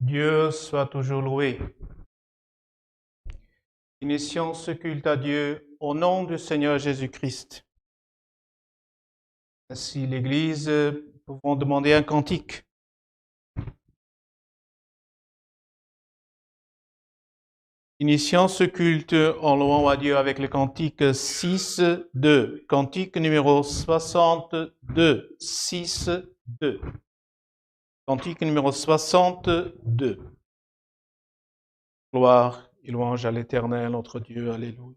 Dieu soit toujours loué. Initions ce culte à Dieu au nom du Seigneur Jésus-Christ. Ainsi, l'Église, pouvons demander un cantique. Initions ce culte en louant à Dieu avec le cantique 6-2. Cantique numéro 62. 6-2. Cantique numéro 62. Gloire et louange à l'Éternel, notre Dieu. Alléluia.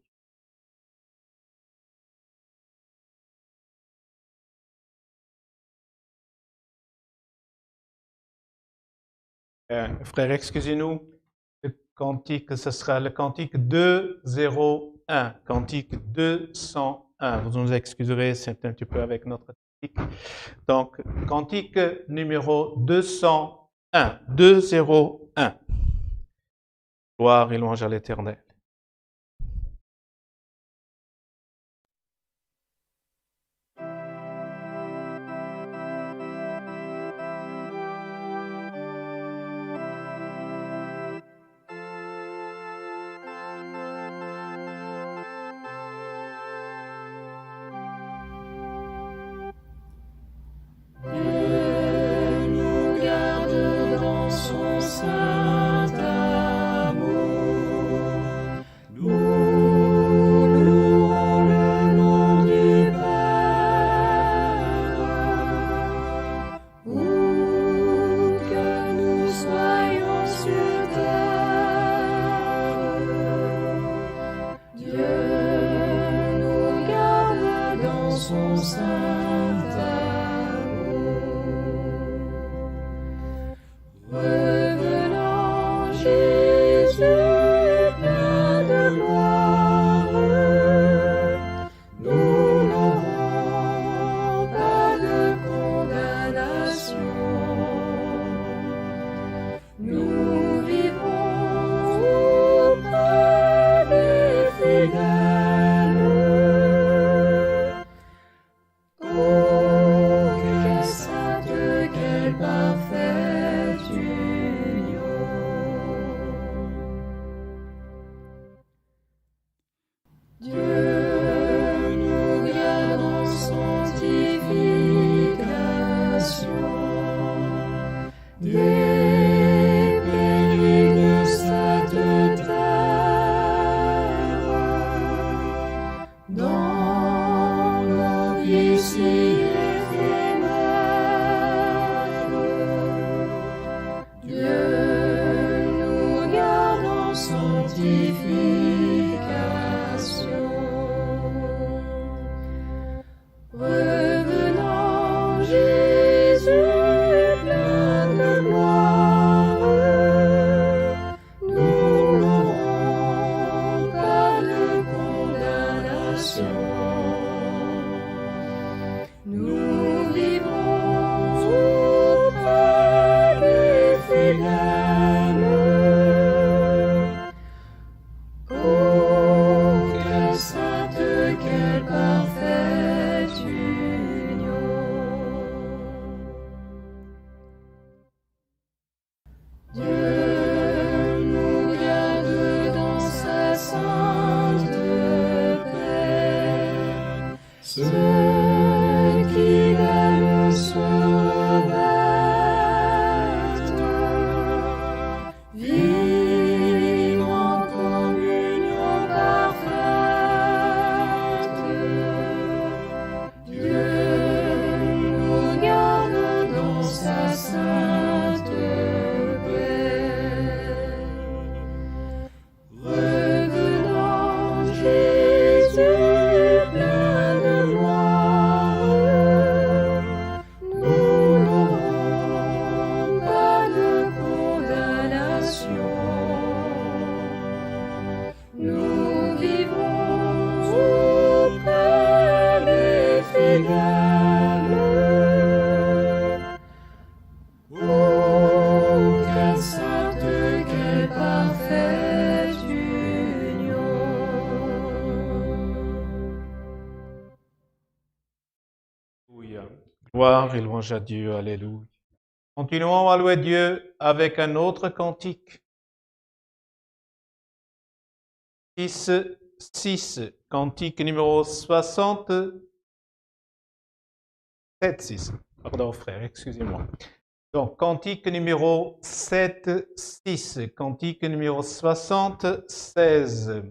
Frères, excusez-nous. Le cantique, ce sera le cantique 201. Cantique 201. Vous nous excuserez, c'est un petit peu avec notre cantique. Donc, cantique numéro 201. 201. Gloire et louange à l'Éternel. Gloire et louange à Dieu. Alléluia. Continuons à louer Dieu avec un autre cantique. 6, cantique numéro 67. 6. Pardon, frère, excusez-moi. Donc, cantique numéro 6, cantique numéro 76.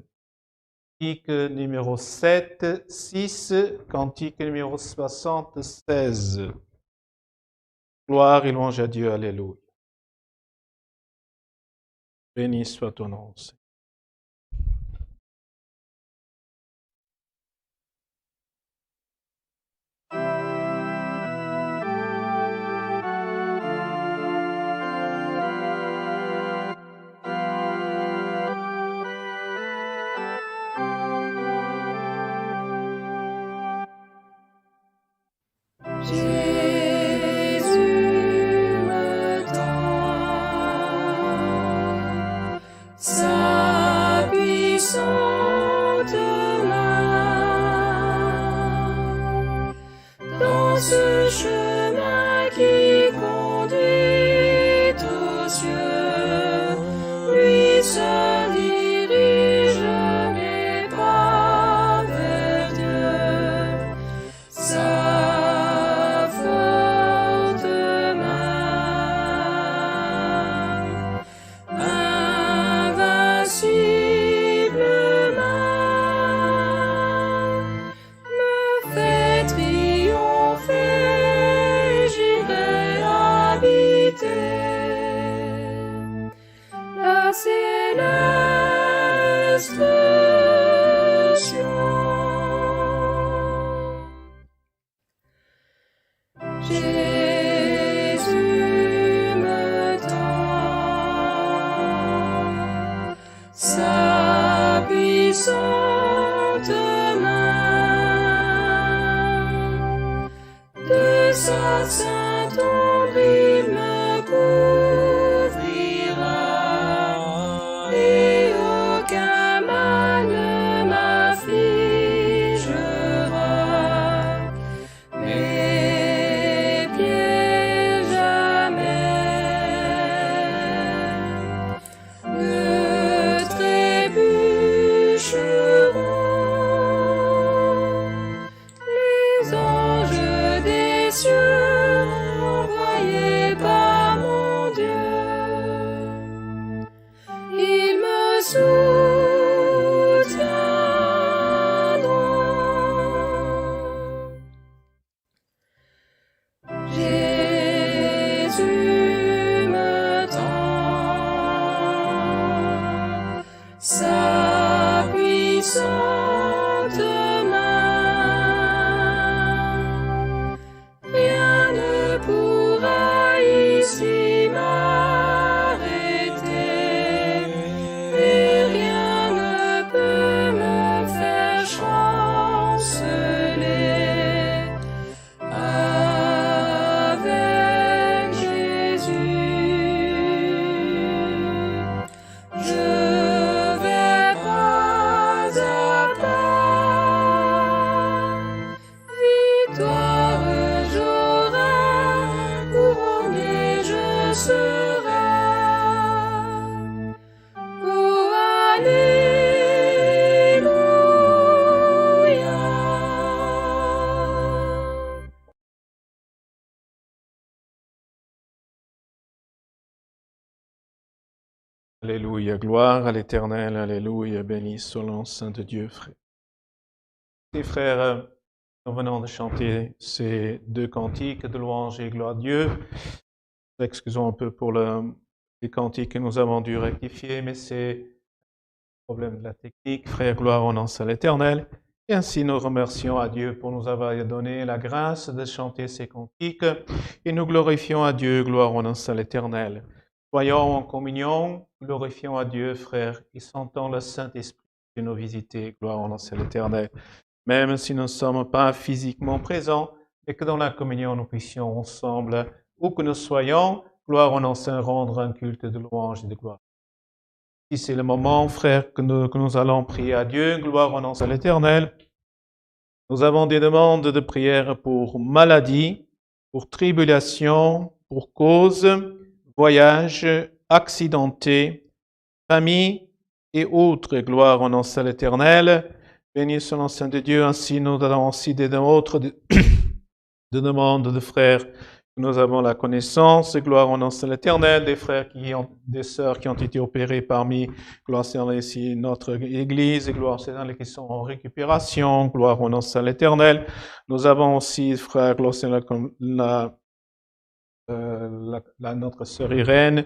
Cantique numéro 6, cantique numéro 76. Gloire et louange à Dieu, alléluia. Béni soit ton nom, Seigneur. Alléluia, gloire à l'Éternel, alléluia, béni soit le nom saint de Dieu, frère. Et frères, nous venons de chanter ces deux cantiques de louange et gloire à Dieu. Nous excusons un peu pour les cantiques que nous avons dû rectifier, mais c'est le problème de la technique. Frère, gloire au nom à l'Éternel. Et ainsi nous remercions à Dieu pour nous avoir donné la grâce de chanter ces cantiques et nous glorifions à Dieu, gloire au nom à l'Éternel. Soyons en communion, glorifions à Dieu, frères, et sentons le Saint-Esprit de nous visiter, gloire au nom de l'Éternel. Même si nous ne sommes pas physiquement présents, et que dans la communion nous puissions ensemble, où que nous soyons, gloire au nom Saint, rendre un culte de louange et de gloire. Si c'est le moment, frères, que nous allons prier à Dieu, gloire au nom de l'Éternel. Nous avons des demandes de prière pour maladie, pour tribulation, pour cause, voyage, accidenté, famille et autres. Gloire au nom de l'Éternel. Béni soit le nom de Dieu. Ainsi, nous avons aussi des autres de demandes de frères. Nous avons la connaissance, gloire au nom de l'Éternel, des frères des sœurs qui ont été opérés parmi, gloire à ici notre Église, gloire à qui sont en récupération, gloire au nom de l'Éternel. Nous avons aussi, frère, gloire à notre sœur Irène,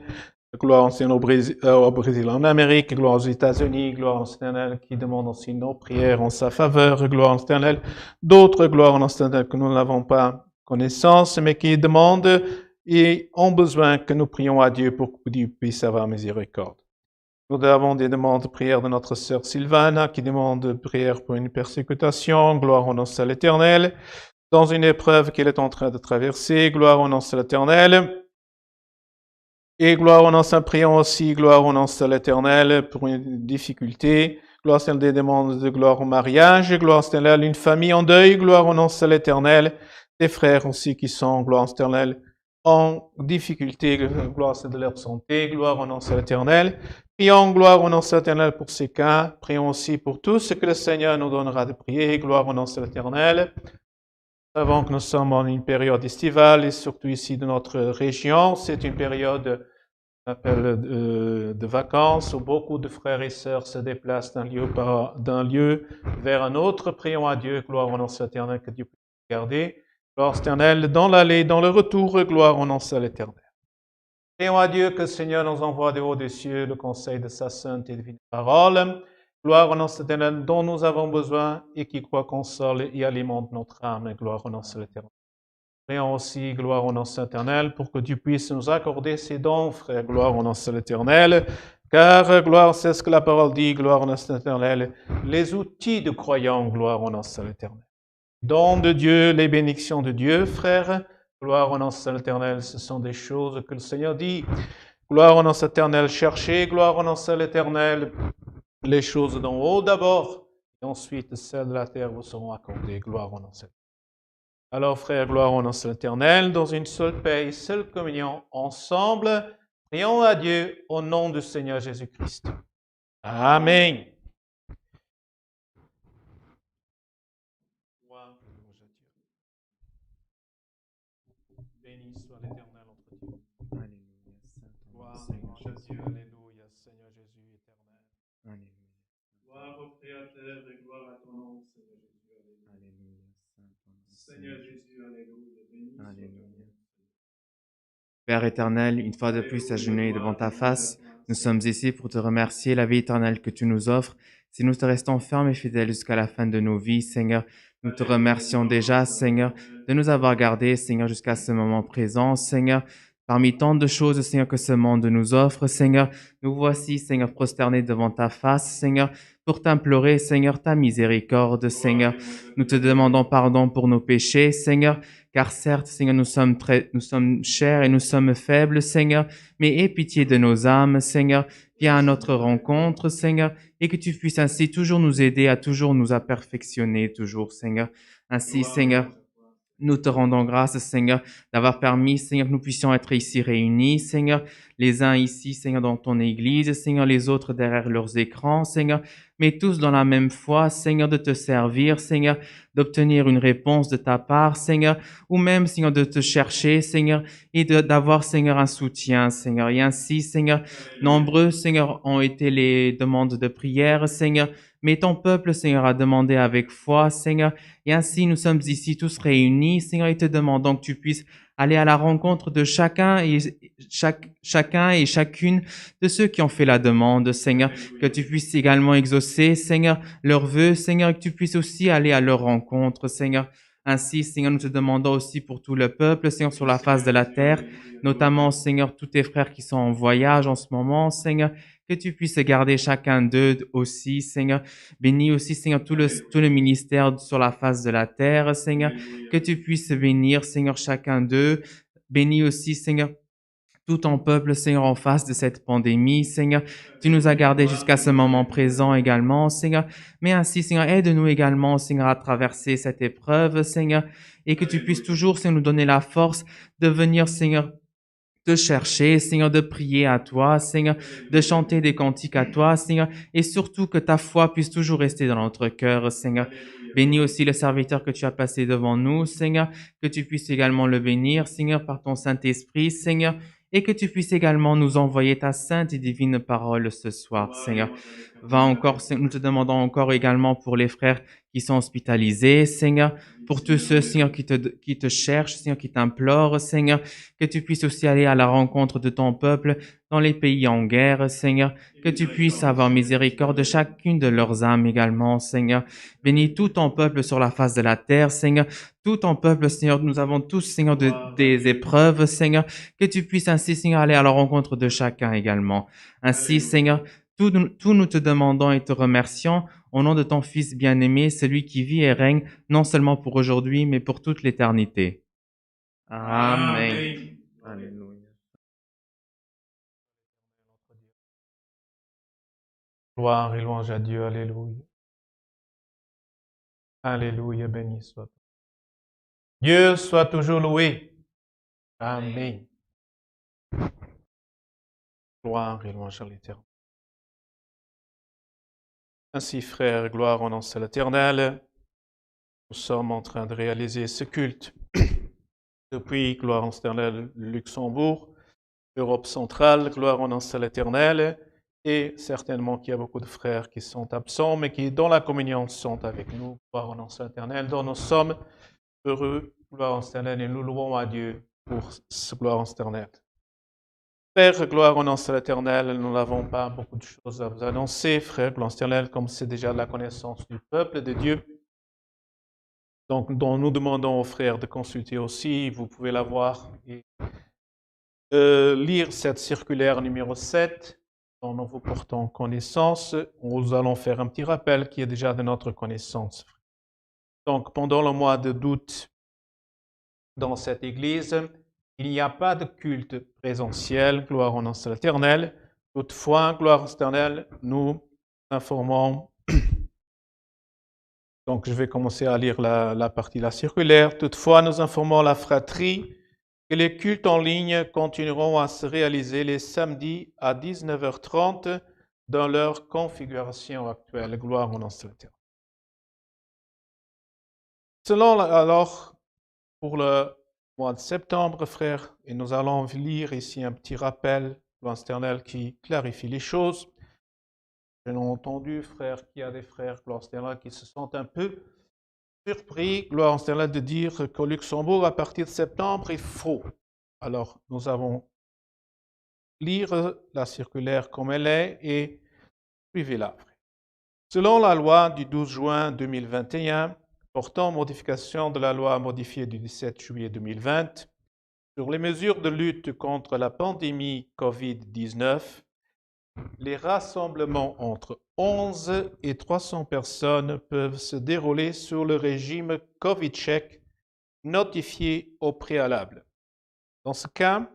gloire au Brésil, en Amérique, gloire aux États-Unis, gloire au l'Éternel, qui demande aussi nos prières en sa faveur, gloire au l'Éternel. D'autres gloires au l'Éternel que nous n'avons pas connaissance, mais qui demandent et ont besoin que nous prions à Dieu pour que Dieu puisse avoir miséricorde. Nous avons des demandes de prière de notre sœur Sylvana, qui demande prière pour une persécutation, gloire au nom de l'Éternel, dans une épreuve qu'elle est en train de traverser, gloire au nom de l'Éternel. Et gloire au nom de prions aussi, gloire au nom de l'Éternel pour une difficulté, gloire à des demandes de gloire au mariage, gloire à une famille en deuil, gloire au nom de l'Éternel. Des frères aussi qui sont, gloire à l'Éternel, en difficulté, gloire à leur santé, gloire au nom de l'Éternel. Prions, gloire au nom de l'Éternel pour ces cas. Prions aussi pour tout ce que le Seigneur nous donnera de prier, gloire au nom de l'Éternel. Nous savons que nous sommes en une période estivale et surtout ici de notre région, c'est une période de vacances où beaucoup de frères et sœurs se déplacent d'un lieu vers un autre. Prions à Dieu, gloire au nom de l'Éternel, que Dieu puisse garder. Gloire éternelle, dans l'aller, dans le retour, gloire au nom de l'Éternel. Prions à Dieu que le Seigneur nous envoie de haut des cieux le conseil de sa sainte et divine parole. Gloire au nom de l'Éternel dont nous avons besoin et qui croit console et alimente notre âme. Gloire au nom de l'Éternel. Prions aussi, gloire au nom de l'Éternel, pour que Dieu puisse nous accorder ses dons, frère. Gloire au nom de l'Éternel. Car, gloire, c'est ce que la parole dit, gloire au nom de l'Éternel. Les outils de croyants, gloire au nom de l'Éternel. Dons de Dieu, les bénédictions de Dieu, frères. Gloire au nom de l'Éternel, ce sont des choses que le Seigneur dit. Gloire au nom de l'Éternel, cherchez, gloire au nom de l'Éternel, les choses d'en haut d'abord, et ensuite celles de la terre vous seront accordées. Gloire au nom de l'Éternel. Alors, frères, gloire au nom de l'Éternel, dans une seule paix, seule communion, ensemble, prions à Dieu au nom du Seigneur Jésus-Christ. Amen. Béni soit l'Éternel entre Dieu. Alléluia, Jésus, alléluia, Seigneur Jésus éternel. Alléluia. Gloire au Créateur et gloire à ton nom, Seigneur Jésus, alléluia. Seigneur Jésus, alléluia. Béni alléluia. Père éternel, une fois de plus agenouillés devant ta face, nous sommes ici pour te remercier la vie éternelle que tu nous offres. Si nous te restons fermes et fidèles jusqu'à la fin de nos vies, Seigneur, nous te remercions déjà, Seigneur, de nous avoir gardés, Seigneur, jusqu'à ce moment présent, Seigneur. Parmi tant de choses, Seigneur, que ce monde nous offre, Seigneur, nous voici, Seigneur, prosternés devant ta face, Seigneur, pour t'implorer, Seigneur, ta miséricorde, Seigneur. Nous te demandons pardon pour nos péchés, Seigneur, car certes, Seigneur, nous sommes chers et nous sommes faibles, Seigneur, mais aie pitié de nos âmes, Seigneur, viens à notre rencontre, Seigneur, et que tu puisses ainsi toujours nous aider à toujours nous perfectionner, toujours, Seigneur. Ainsi, Seigneur, nous te rendons grâce, Seigneur, d'avoir permis, Seigneur, que nous puissions être ici réunis, Seigneur, les uns ici, Seigneur, dans ton Église, Seigneur, les autres derrière leurs écrans, Seigneur, mais tous dans la même foi, Seigneur, de te servir, Seigneur, d'obtenir une réponse de ta part, Seigneur, ou même, Seigneur, de te chercher, Seigneur, et d'avoir, Seigneur, un soutien, Seigneur. Et ainsi, Seigneur, nombreux, Seigneur, ont été les demandes de prière, Seigneur, mais ton peuple, Seigneur, a demandé avec foi, Seigneur, et ainsi nous sommes ici tous réunis, Seigneur, et te demandons que tu puisses aller à la rencontre de chacun et chacune de ceux qui ont fait la demande, Seigneur, que tu puisses également exaucer, Seigneur, leurs vœux, Seigneur, et que tu puisses aussi aller à leur rencontre, Seigneur. Ainsi, Seigneur, nous te demandons aussi pour tout le peuple, Seigneur, sur la face de la terre, notamment, Seigneur, tous tes frères qui sont en voyage en ce moment, Seigneur, que tu puisses garder chacun d'eux aussi, Seigneur. Bénis aussi, Seigneur, tout le ministère sur la face de la terre, Seigneur. Que tu puisses bénir, Seigneur, chacun d'eux. Bénis aussi, Seigneur, tout ton peuple, Seigneur, en face de cette pandémie, Seigneur. Tu nous as gardés jusqu'à ce moment présent également, Seigneur. Mais ainsi, Seigneur, aide-nous également, Seigneur, à traverser cette épreuve, Seigneur. Et que tu puisses toujours, Seigneur, nous donner la force de venir, Seigneur, te chercher, Seigneur, de prier à toi, Seigneur, de chanter des cantiques à toi, Seigneur, et surtout que ta foi puisse toujours rester dans notre cœur, Seigneur. Bénis aussi le serviteur que tu as placé devant nous, Seigneur, que tu puisses également le bénir, Seigneur, par ton Saint-Esprit, Seigneur, et que tu puisses également nous envoyer ta sainte et divine parole ce soir, Seigneur. Va encore, nous te demandons encore également pour les frères qui sont hospitalisés, Seigneur, pour tous ceux, Seigneur, qui te cherchent, Seigneur, qui t'implorent, Seigneur, que tu puisses aussi aller à la rencontre de ton peuple dans les pays en guerre, Seigneur, que tu puisses avoir miséricorde de chacune de leurs âmes également, Seigneur. Bénis tout ton peuple sur la face de la terre, Seigneur, tout ton peuple, Seigneur, nous avons tous, Seigneur, des épreuves, Seigneur, que tu puisses ainsi, Seigneur, aller à la rencontre de chacun également. Ainsi, Seigneur, tout nous te demandons et te remercions au nom de ton Fils bien-aimé, celui qui vit et règne non seulement pour aujourd'hui, mais pour toute l'éternité. Amen. Alléluia. Gloire et louange à Dieu. Alléluia. Alléluia, béni soit. Dieu soit toujours loué. Amen. Gloire et louange à l'Éternel. Ainsi, frères, gloire au nom de l'Éternel. Nous sommes en train de réaliser ce culte depuis, gloire au l'Éternel, Luxembourg, Europe centrale, gloire au nom de l'Éternel, et certainement qu'il y a beaucoup de frères qui sont absents, mais qui, dans la communion, sont avec nous, gloire au nom de l'Éternel, dont nous sommes heureux, gloire au l'Éternel, et nous louons à Dieu pour ce gloire au l'Éternel. Frères, gloire au nom de l'Éternel, nous n'avons pas beaucoup de choses à vous annoncer, frères, gloire au l'Éternel, comme c'est déjà de la connaissance du peuple de Dieu. Donc, nous demandons aux frères de consulter aussi, vous pouvez la voir et lire cette circulaire numéro 7 dont nous vous portons connaissance. Nous allons faire un petit rappel qui est déjà de notre connaissance. Donc, pendant le mois d'août, dans cette église, il n'y a pas de culte présentiel, gloire au nom de l'Éternel. Toutefois, gloire au l'Éternel, nous informons. Donc, je vais commencer à lire la partie de la circulaire. Toutefois, nous informons la fratrie que les cultes en ligne continueront à se réaliser les samedis à 19h30 dans leur configuration actuelle. Gloire au nom de l'Éternel. Selon alors, pour le mois de septembre, frères, et nous allons lire ici un petit rappel, gloire au l'Éternel, qui clarifie les choses. J'ai entendu, frère, qu'il y a des frères, gloire au l'Éternel, qui se sentent un peu surpris, gloire au l'Éternel, de dire qu'au Luxembourg, à partir de septembre, il faut. Alors, nous allons lire la circulaire comme elle est et suivez-la. Selon la loi du 12 juin 2021, portant modification de la loi modifiée du 17 juillet 2020 sur les mesures de lutte contre la pandémie COVID-19, les rassemblements entre 11 et 300 personnes peuvent se dérouler sur le régime COVID-check notifié au préalable. Dans ce cas,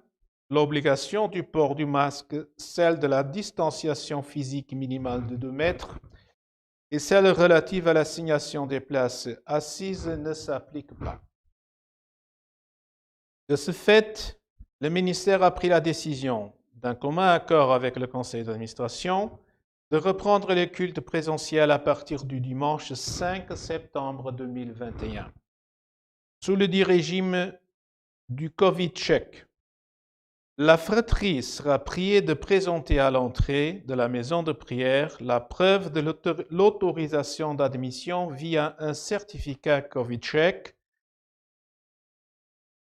l'obligation du port du masque, celle de la distanciation physique minimale de 2 mètres et celle relative à l'assignation des places assises ne s'appliquent pas. De ce fait, le ministère a pris la décision, d'un commun accord avec le conseil d'administration, de reprendre les cultes présentiels à partir du dimanche 5 septembre 2021. Sous le dit régime du COVID-check, la fratrie sera priée de présenter à l'entrée de la maison de prière la preuve de l'autorisation d'admission via un certificat COVID-check.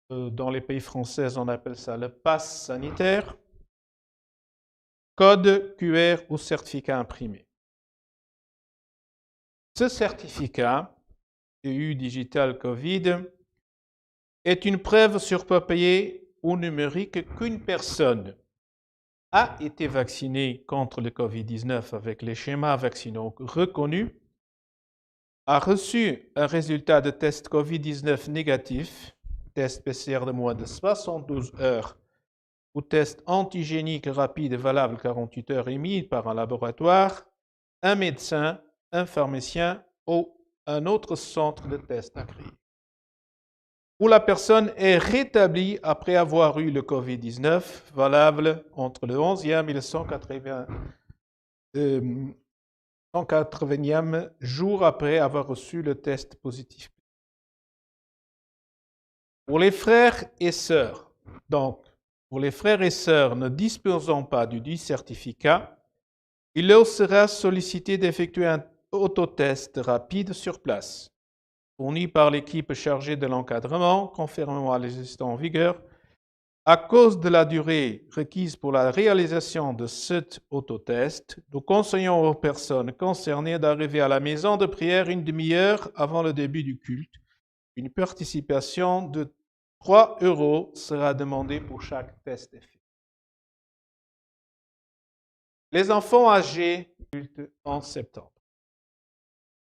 Dans les pays français, on appelle ça le pass sanitaire, code QR ou certificat imprimé. Ce certificat, EU Digital Covid, est une preuve sur papier ou numérique qu'une personne a été vaccinée contre le COVID-19 avec les schémas vaccinaux reconnus, a reçu un résultat de test COVID-19 négatif, test PCR de moins de 72 heures ou test antigénique rapide valable 48 heures émis par un laboratoire, un médecin, un pharmacien ou un autre centre de test agréé. où la personne est rétablie après avoir eu le COVID-19, valable entre le 11e et le 180e jour après avoir reçu le test positif. Pour les frères et sœurs, donc, pour les frères et sœurs ne disposant pas du dit certificat, il leur sera sollicité d'effectuer un autotest rapide sur place, fourni par l'équipe chargée de l'encadrement, conformément à la législation en vigueur. À cause de la durée requise pour la réalisation de cet autotest, nous conseillons aux personnes concernées d'arriver à la maison de prière une demi-heure avant le début du culte. Une participation de 3 € sera demandée pour chaque test effectué. Les enfants âgés culte en septembre.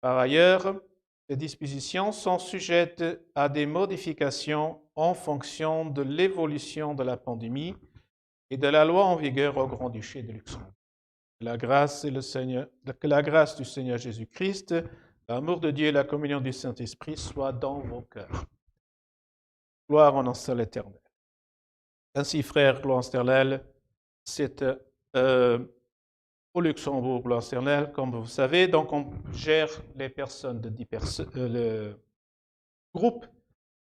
Par ailleurs, ces dispositions sont sujettes à des modifications en fonction de l'évolution de la pandémie et de la loi en vigueur au Grand-Duché de Luxembourg. Que la grâce du Seigneur Jésus-Christ, l'amour de Dieu et la communion du Saint-Esprit soient dans vos cœurs. Gloire en un seul éternel. Ainsi, frères, gloire éternelle, c'est au Luxembourg, gloire éternelle, comme vous savez. Donc, on gère les personnes de 10 personnes, le groupe,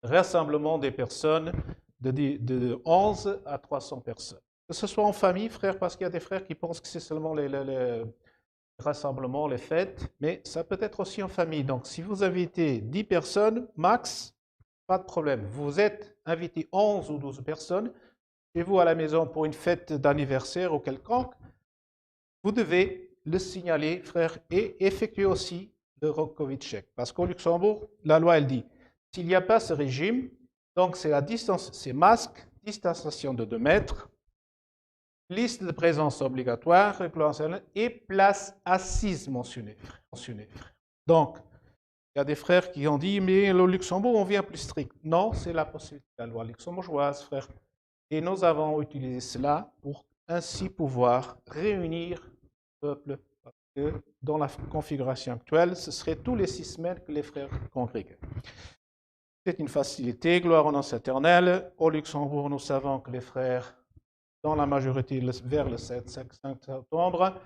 rassemblement des personnes de 11 à 300 personnes. Que ce soit en famille, frères, parce qu'il y a des frères qui pensent que c'est seulement les rassemblements, les fêtes, mais ça peut être aussi en famille. Donc, si vous invitez 10 personnes, max, pas de problème. Vous êtes invité 11 ou 12 personnes, chez vous à la maison pour une fête d'anniversaire ou quelconque, vous devez le signaler, frère, et effectuer aussi le COVID check. Parce qu'au Luxembourg, la loi, elle dit, s'il n'y a pas ce régime, donc c'est la distance, c'est masque, distanciation de 2 mètres, liste de présence obligatoire et place assise mentionnée. Donc, il y a des frères qui ont dit, mais au Luxembourg, on vient plus strict. Non, c'est la possibilité de la loi luxembourgeoise, frère. Et nous avons utilisé cela pour ainsi pouvoir réunir le peuple. Parce que dans la configuration actuelle, ce serait tous les 6 semaines que les frères congrèguent. C'est une facilité, gloire au nom éternel. Au Luxembourg, nous savons que les frères, dans la majorité, vers le 7 septembre,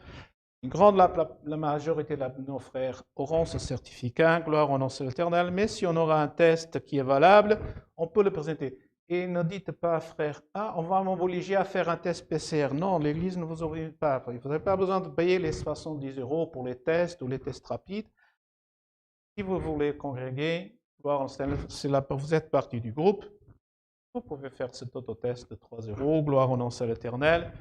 une grande la majorité de nos frères auront ce certificat, gloire au nom éternel. Mais si on aura un test qui est valable, on peut le présenter. Et ne dites pas, frère, on va m'obliger à faire un test PCR. Non, l'Église ne vous oblige pas. Vous n'avez pas besoin de payer les 70 € pour les tests ou les tests rapides. Si vous voulez congréguer, vous êtes partie du groupe, vous pouvez faire cet autotest de 3 €, gloire au nom de l'Éternel,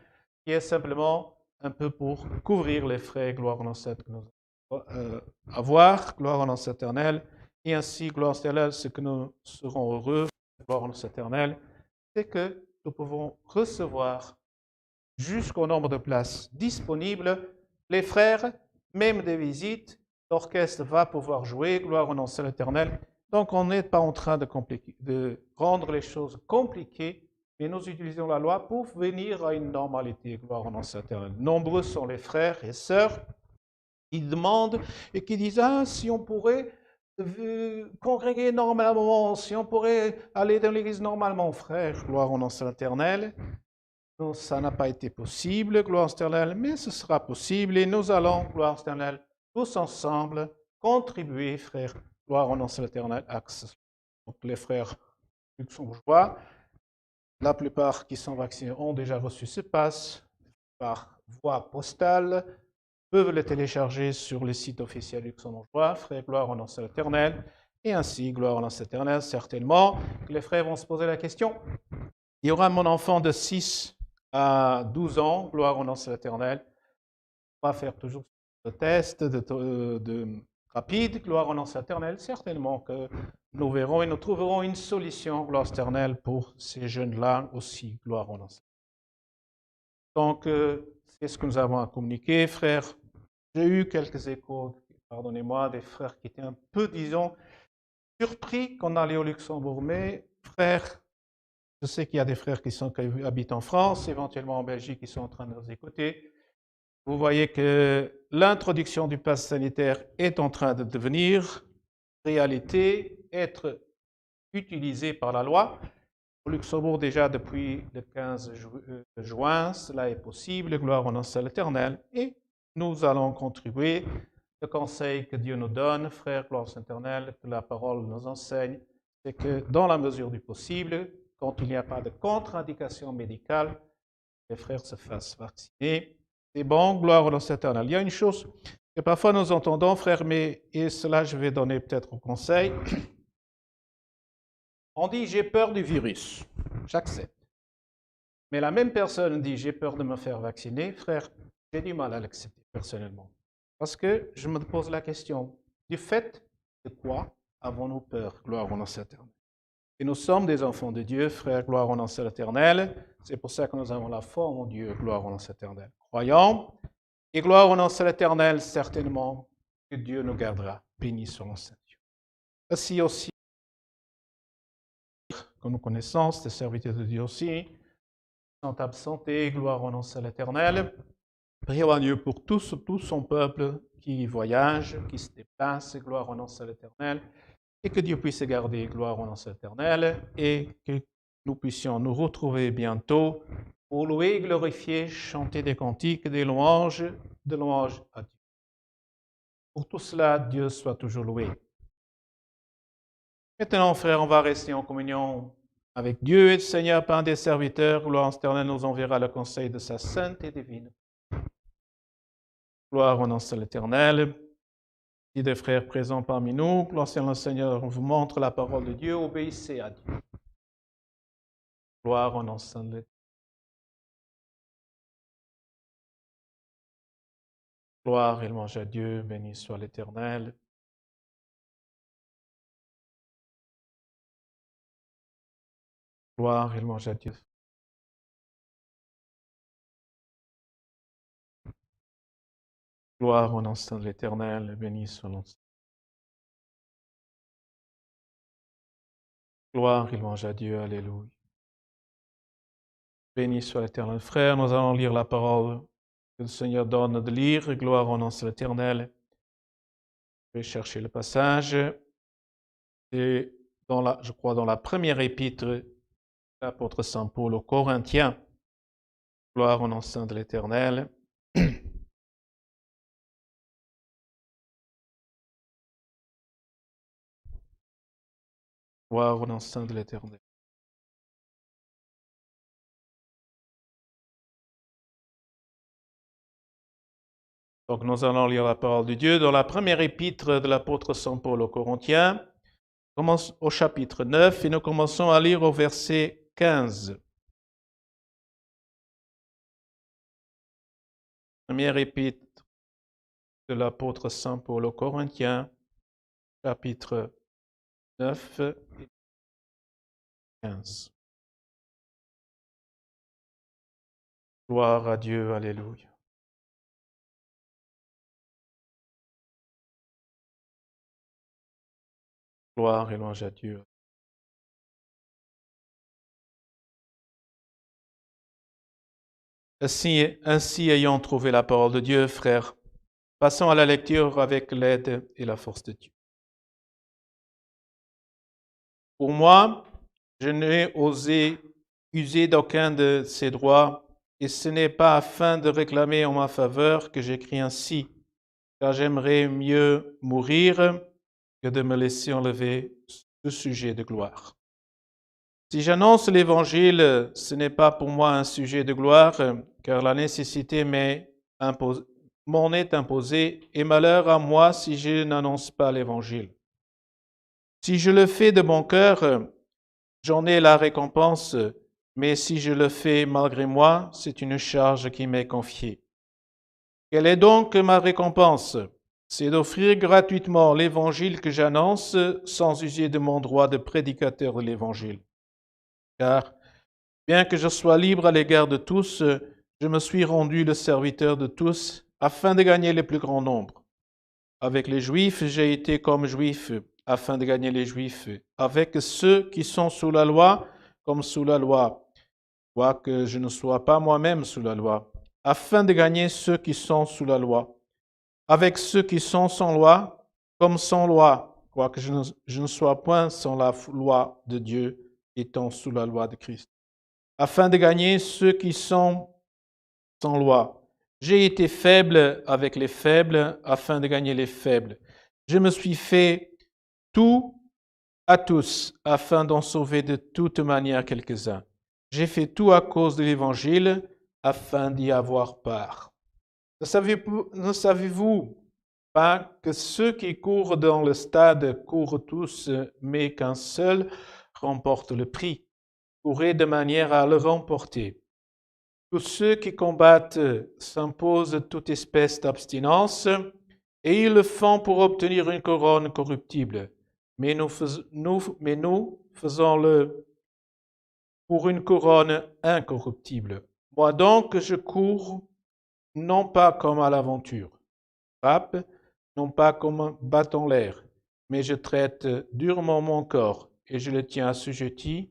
qui est simplement un peu pour couvrir les frais, gloire au nom que nous allons avoir, gloire au nom de l'Éternel, et ainsi, gloire au Éternel, ce que nous serons heureux, gloire au nom éternel, c'est que nous pouvons recevoir jusqu'au nombre de places disponibles les frères, même des visites, l'orchestre va pouvoir jouer, gloire au nom de l'éternel. Donc on n'est pas en train de rendre les choses compliquées, mais nous utilisons la loi pour venir à une normalité, gloire au nom de l'éternel. Nombreux sont les frères et sœurs qui demandent et qui disent, si on pourrait congréguer normalement, si on pourrait aller dans l'église normalement, frère, gloire au nom de l'éternel. Non, ça n'a pas été possible, gloire éternelle, mais ce sera possible et nous allons, gloire éternelle, tous ensemble contribuer, frère, gloire au nom de l'éternel. Donc les frères luxembourgeois, la plupart qui sont vaccinés ont déjà reçu ce pass par voie postale, peuvent le télécharger sur le site officiel luxembourgeois, frère, gloire au nom de l'éternel, et ainsi, gloire au nom de l'éternel, certainement, que les frères vont se poser la question. Il y aura mon enfant de 6 à 12 ans, gloire au nom de l'éternel, on va faire toujours le test rapide, gloire au nom de l'éternel, certainement que nous verrons et nous trouverons une solution, gloire éternelle, pour ces jeunes-là aussi, gloire au nom de l'éternel. Donc, c'est ce que nous avons à communiquer, frères. J'ai eu quelques échos, pardonnez-moi, des frères qui étaient un peu, disons, surpris qu'on allait au Luxembourg. Mais, frères, je sais qu'il y a des frères qui habitent en France, éventuellement en Belgique, qui sont en train de nous écouter. Vous voyez que l'introduction du pass sanitaire est en train de devenir réalité, être utilisés par la loi. Au Luxembourg, déjà depuis le 15 juin, cela est possible, gloire au nom de l'Éternel. Et nous allons contribuer. Le conseil que Dieu nous donne, frères, gloire au Éternel, que la parole nous enseigne, c'est que dans la mesure du possible, quand il n'y a pas de contre-indication médicale, les frères se fassent vacciner. C'est bon, gloire au nom de l'Éternel. Il y a une chose que parfois nous entendons, frères, mais et cela je vais donner peut-être au conseil. On dit j'ai peur du virus, j'accepte. Mais la même personne dit j'ai peur de me faire vacciner, frère, j'ai du mal à l'accepter personnellement. Parce que je me pose la question, du fait de quoi avons-nous peur, gloire au nom de l'Éternel? Et nous sommes des enfants de Dieu, frère, gloire au nom de l'Éternel. C'est pour ça que nous avons la foi en Dieu, gloire au nom de l'Éternel. Croyons, et gloire au nom de l'Éternel, certainement que Dieu nous gardera. Béni soit son Dieu. Ainsi aussi, que nous connaissons, des serviteurs de Dieu aussi, sont absentés, gloire au nom de l'Éternel. Prions à Dieu pour tout son peuple qui voyage, qui se déplace, gloire au nom de l'Éternel, et que Dieu puisse garder, gloire au nom de l'Éternel, et que nous puissions nous retrouver bientôt pour louer, glorifier, chanter des cantiques, des louanges, de louanges à Dieu. Pour tout cela, Dieu soit toujours loué. Maintenant, frères, on va rester en communion avec Dieu et le Seigneur par un des serviteurs. Gloire éternelle nous enverra le conseil de sa sainte et divine. Gloire au nom de l'Éternel. Si des frères présents parmi nous, gloire au Seigneur, on vous montre la parole de Dieu, obéissez à Dieu. Gloire au nom de l'Éternel. Gloire et louange à Dieu, béni soit l'Éternel. Gloire et louange à Dieu. Gloire au nom de l'Éternel, béni soit l'Éternel. Gloire et louange à Dieu, alléluia. Béni soit l'Éternel. Frères, nous allons lire la parole que le Seigneur donne de lire. Gloire au nom de l'Éternel. Je vais chercher le passage. C'est, je crois, dans la première épître de l'apôtre Saint Paul aux Corinthiens. Gloire au nom de l'Éternel. Gloire au nom de l'Éternel. Donc nous allons lire la parole de Dieu dans la première épître de l'apôtre Saint Paul aux Corinthiens. On commence au chapitre 9 et nous commençons à lire au verset 15. Première épître de l'apôtre Saint Paul aux Corinthiens, chapitre 9 et 15. Gloire à Dieu, alléluia. Gloire et louange à Dieu. Ainsi ayant trouvé la parole de Dieu, frères, passons à la lecture avec l'aide et la force de Dieu. Pour moi, je n'ai osé user d'aucun de ces droits, et ce n'est pas afin de réclamer en ma faveur que j'écris ainsi, car j'aimerais mieux mourir que de me laisser enlever ce sujet de gloire. Si j'annonce l'Évangile, ce n'est pas pour moi un sujet de gloire, car la nécessité m'en est imposée, et malheur à moi si je n'annonce pas l'Évangile. Si je le fais de bon cœur, j'en ai la récompense, mais si je le fais malgré moi, c'est une charge qui m'est confiée. Quelle est donc ma récompense? C'est d'offrir gratuitement l'Évangile que j'annonce sans user de mon droit de prédicateur de l'Évangile. Car, bien que je sois libre à l'égard de tous, je me suis rendu le serviteur de tous afin de gagner le plus grand nombre. Avec les Juifs, j'ai été comme Juif afin de gagner les Juifs. Avec ceux qui sont sous la loi, comme sous la loi, quoique je ne sois pas moi-même sous la loi, afin de gagner ceux qui sont sous la loi. Avec ceux qui sont sans loi, comme sans loi, quoique je ne sois point sans la loi de Dieu, étant sous la loi de Christ, afin de gagner ceux qui sont sans loi. J'ai été faible avec les faibles, afin de gagner les faibles. Je me suis fait tout à tous, afin d'en sauver de toute manière quelques-uns. J'ai fait tout à cause de l'Évangile, afin d'y avoir part. Ne savez-vous pas que ceux qui courent dans le stade courent tous, mais qu'un seul remporte le prix? Courez de manière à le remporter. Tous ceux qui combattent s'imposent toute espèce d'abstinence, et ils le font pour obtenir une couronne corruptible. Mais nous faisons-le pour une couronne incorruptible. Moi donc, je cours non pas comme à l'aventure, frappe, non pas comme battant l'air, mais je traite durement mon corps et je le tiens assujetti,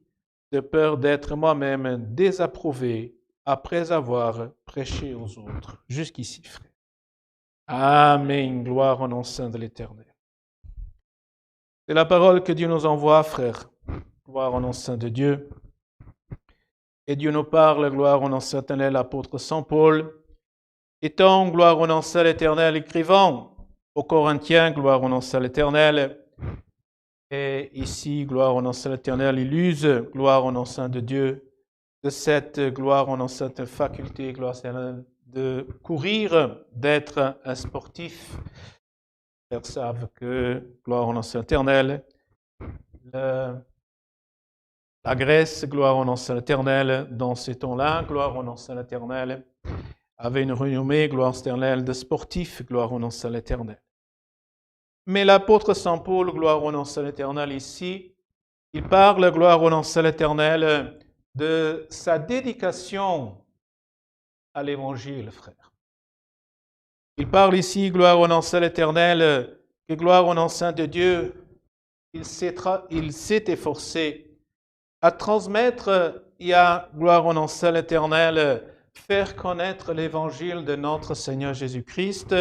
de peur d'être moi-même désapprouvé après avoir prêché aux autres. Jusqu'ici, frère. Amen. Gloire au nom saint de l'Éternel. C'est la parole que Dieu nous envoie, frère. Gloire au nom saint de Dieu. Et Dieu nous parle, gloire au nom saint de l'apôtre Saint Paul. Étant, gloire au nom saint de l'Éternel, écrivant aux Corinthiens, gloire au nom saint de l'Éternel. Et ici, gloire au nom saint de l'Éternel, il use, gloire au nom saint de Dieu, de cette gloire au nom saint de faculté, gloire de courir, d'être un sportif. Les frères savent que, gloire au nom saint de l'Éternel, la Grèce, gloire au nom saint de l'Éternel, dans ces temps-là, gloire au nom saint de l'Éternel, avait une renommée, gloire éternelle, de sportif, gloire au nom saint de l'Éternel. Mais l'apôtre Saint Paul, gloire au nom saint de l'Éternel, ici, il parle, gloire au nom saint de l'Éternel, de sa dédication à l'Évangile, frère. Il parle ici, gloire au nom saint de l'Éternel, que gloire au nom saint de Dieu, il s'est efforcé à transmettre et à, gloire au nom saint de l'Éternel, faire connaître l'Évangile de notre Seigneur Jésus-Christ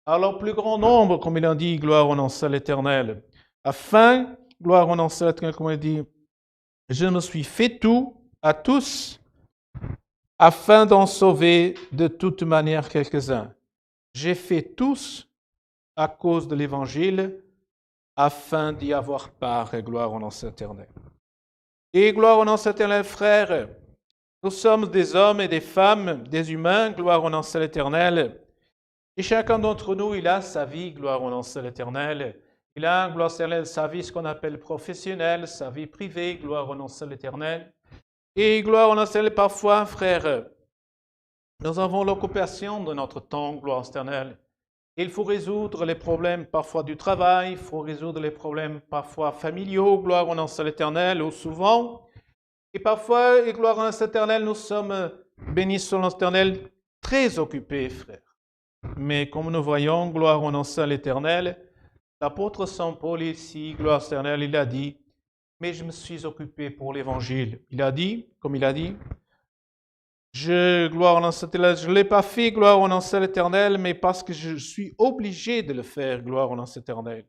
à leur plus grand nombre, comme il en dit, gloire au nom saint de l'Éternel, afin, gloire au nom saint de l'Éternel, comme il dit, je me suis fait tout à tous, afin d'en sauver de toute manière quelques-uns. J'ai fait tous à cause de l'Évangile, afin d'y avoir part, et gloire au nom saint de l'Éternel. Et gloire au nom saint de l'Éternel, frères, nous sommes des hommes et des femmes, des humains, gloire au nom saint de l'Éternel. Et chacun d'entre nous, il a sa vie, gloire au nom saint de l'Éternel. Il a, gloire saint de l'Éternel, sa vie, ce qu'on appelle professionnelle, sa vie privée, gloire au nom saint de l'Éternel. Et gloire au nom saint de l'Éternel, parfois, frères, nous avons l'occupation de notre temps, gloire saint de l'Éternel. Il faut résoudre les problèmes parfois du travail, il faut résoudre les problèmes parfois familiaux, gloire au nom saint de l'Éternel, ou souvent. Et parfois, et gloire au nom saint de l'Éternel, nous sommes, bénis sur l'Éternel, très occupés, frères. Mais comme nous voyons, gloire au nom saint de l'Éternel, l'apôtre Saint Paul ici, gloire au l'Éternel, il a dit, mais je me suis occupé pour l'Évangile. Il a dit, comme il a dit, gloire au nom saint de l'Éternel, je ne l'ai pas fait, gloire au nom saint de l'Éternel, mais parce que je suis obligé de le faire, gloire au nom saint de l'Éternel.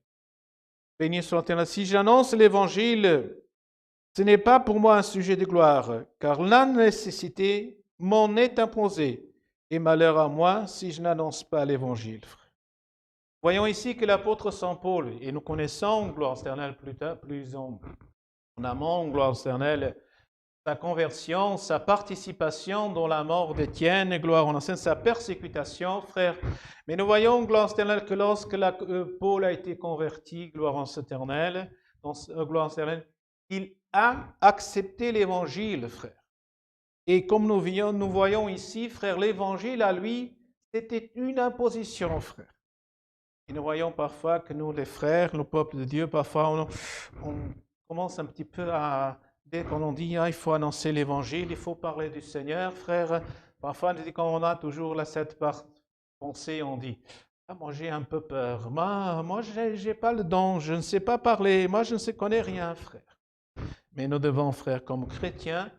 Béni soit l'Éternel. Si j'annonce l'Évangile, ce n'est pas pour moi un sujet de gloire, car la nécessité m'en est imposée. Et malheur à moi si je n'annonce pas l'Évangile. Voyons ici que l'apôtre Saint Paul, et nous connaissons, gloire éternelle, plus en amont, gloire éternelle, sa conversion, sa participation dans la mort d'Étienne, gloire en ancienne, sa persécutation, frère. Mais nous voyons, gloire éternelle, que lorsque Paul a été converti, gloire éternelle, gloire éternelle, il a accepté l'Évangile, frère. Et comme nous voyons ici, frère, l'Évangile à lui, c'était une imposition, frère. Et nous voyons parfois que nous, les frères, le peuple de Dieu, parfois on commence un petit peu à, dès qu'on dit, il faut annoncer l'Évangile, il faut parler du Seigneur, frère. Parfois, quand on a toujours cette pensée, on dit, moi j'ai un peu peur, moi je n'ai pas le don, je ne sais pas parler, moi je ne connais rien, frère. Mais nous devons, frère, comme chrétiens,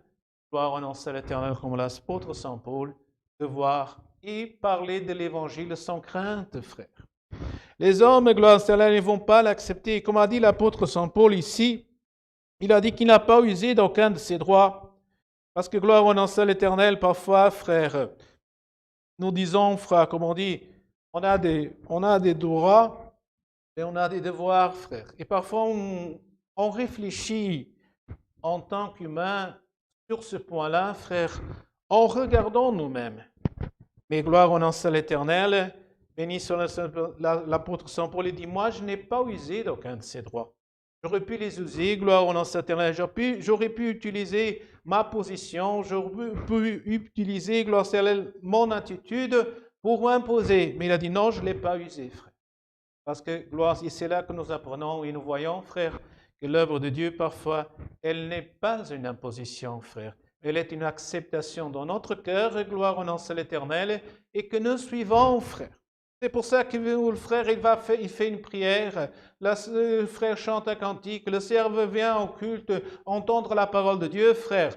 gloire au nom de l'Éternel, comme l'apôtre Saint Paul, devoir y parler de l'Évangile sans crainte, frère. Les hommes, gloire à Dieu, ne vont pas l'accepter. Comme a dit l'apôtre Saint Paul ici, il a dit qu'il n'a pas usé d'aucun de ses droits. Parce que gloire au nom de l'Éternel, parfois, frère, nous disons, frère, comme on dit, on a des droits et on a des devoirs, frère. Et parfois, on réfléchit en tant qu'humain sur ce point-là, frère, en regardant nous-mêmes. Mais gloire au nom de l'Éternel, béni soit l'apôtre Saint Paul, il dit, moi, je n'ai pas usé d'aucun de ces droits. J'aurais pu les user, gloire au nom de l'Éternel. J'aurais pu utiliser ma position, j'aurais pu utiliser, gloire à l'Éternel, mon attitude pour imposer. Mais il a dit, non, je ne l'ai pas usé, frère. Parce que, gloire, et c'est là que nous apprenons et nous voyons, frère, que l'œuvre de Dieu, parfois, elle n'est pas une imposition, frère. Elle est une acceptation dans notre cœur, gloire au nom de l'Éternel, et que nous suivons, frère. C'est pour ça que le frère, il fait une prière, le frère chante un cantique, le serveur vient au culte entendre la parole de Dieu, frère.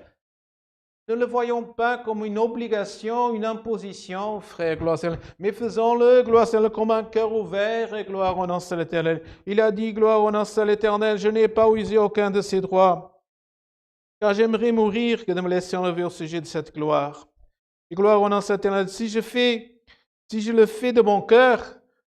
Ne le voyons pas comme une obligation, une imposition, frère, gloire à Dieu, mais faisons-le, gloire à Dieu, comme un cœur ouvert, et gloire au nom de l'Éternel. Il a dit, gloire au nom de l'Éternel, je n'ai pas usé aucun de ses droits, car j'aimerais mourir que de me laisser enlever au sujet de cette gloire. Et gloire au nom de l'Éternel, si je le fais de mon cœur,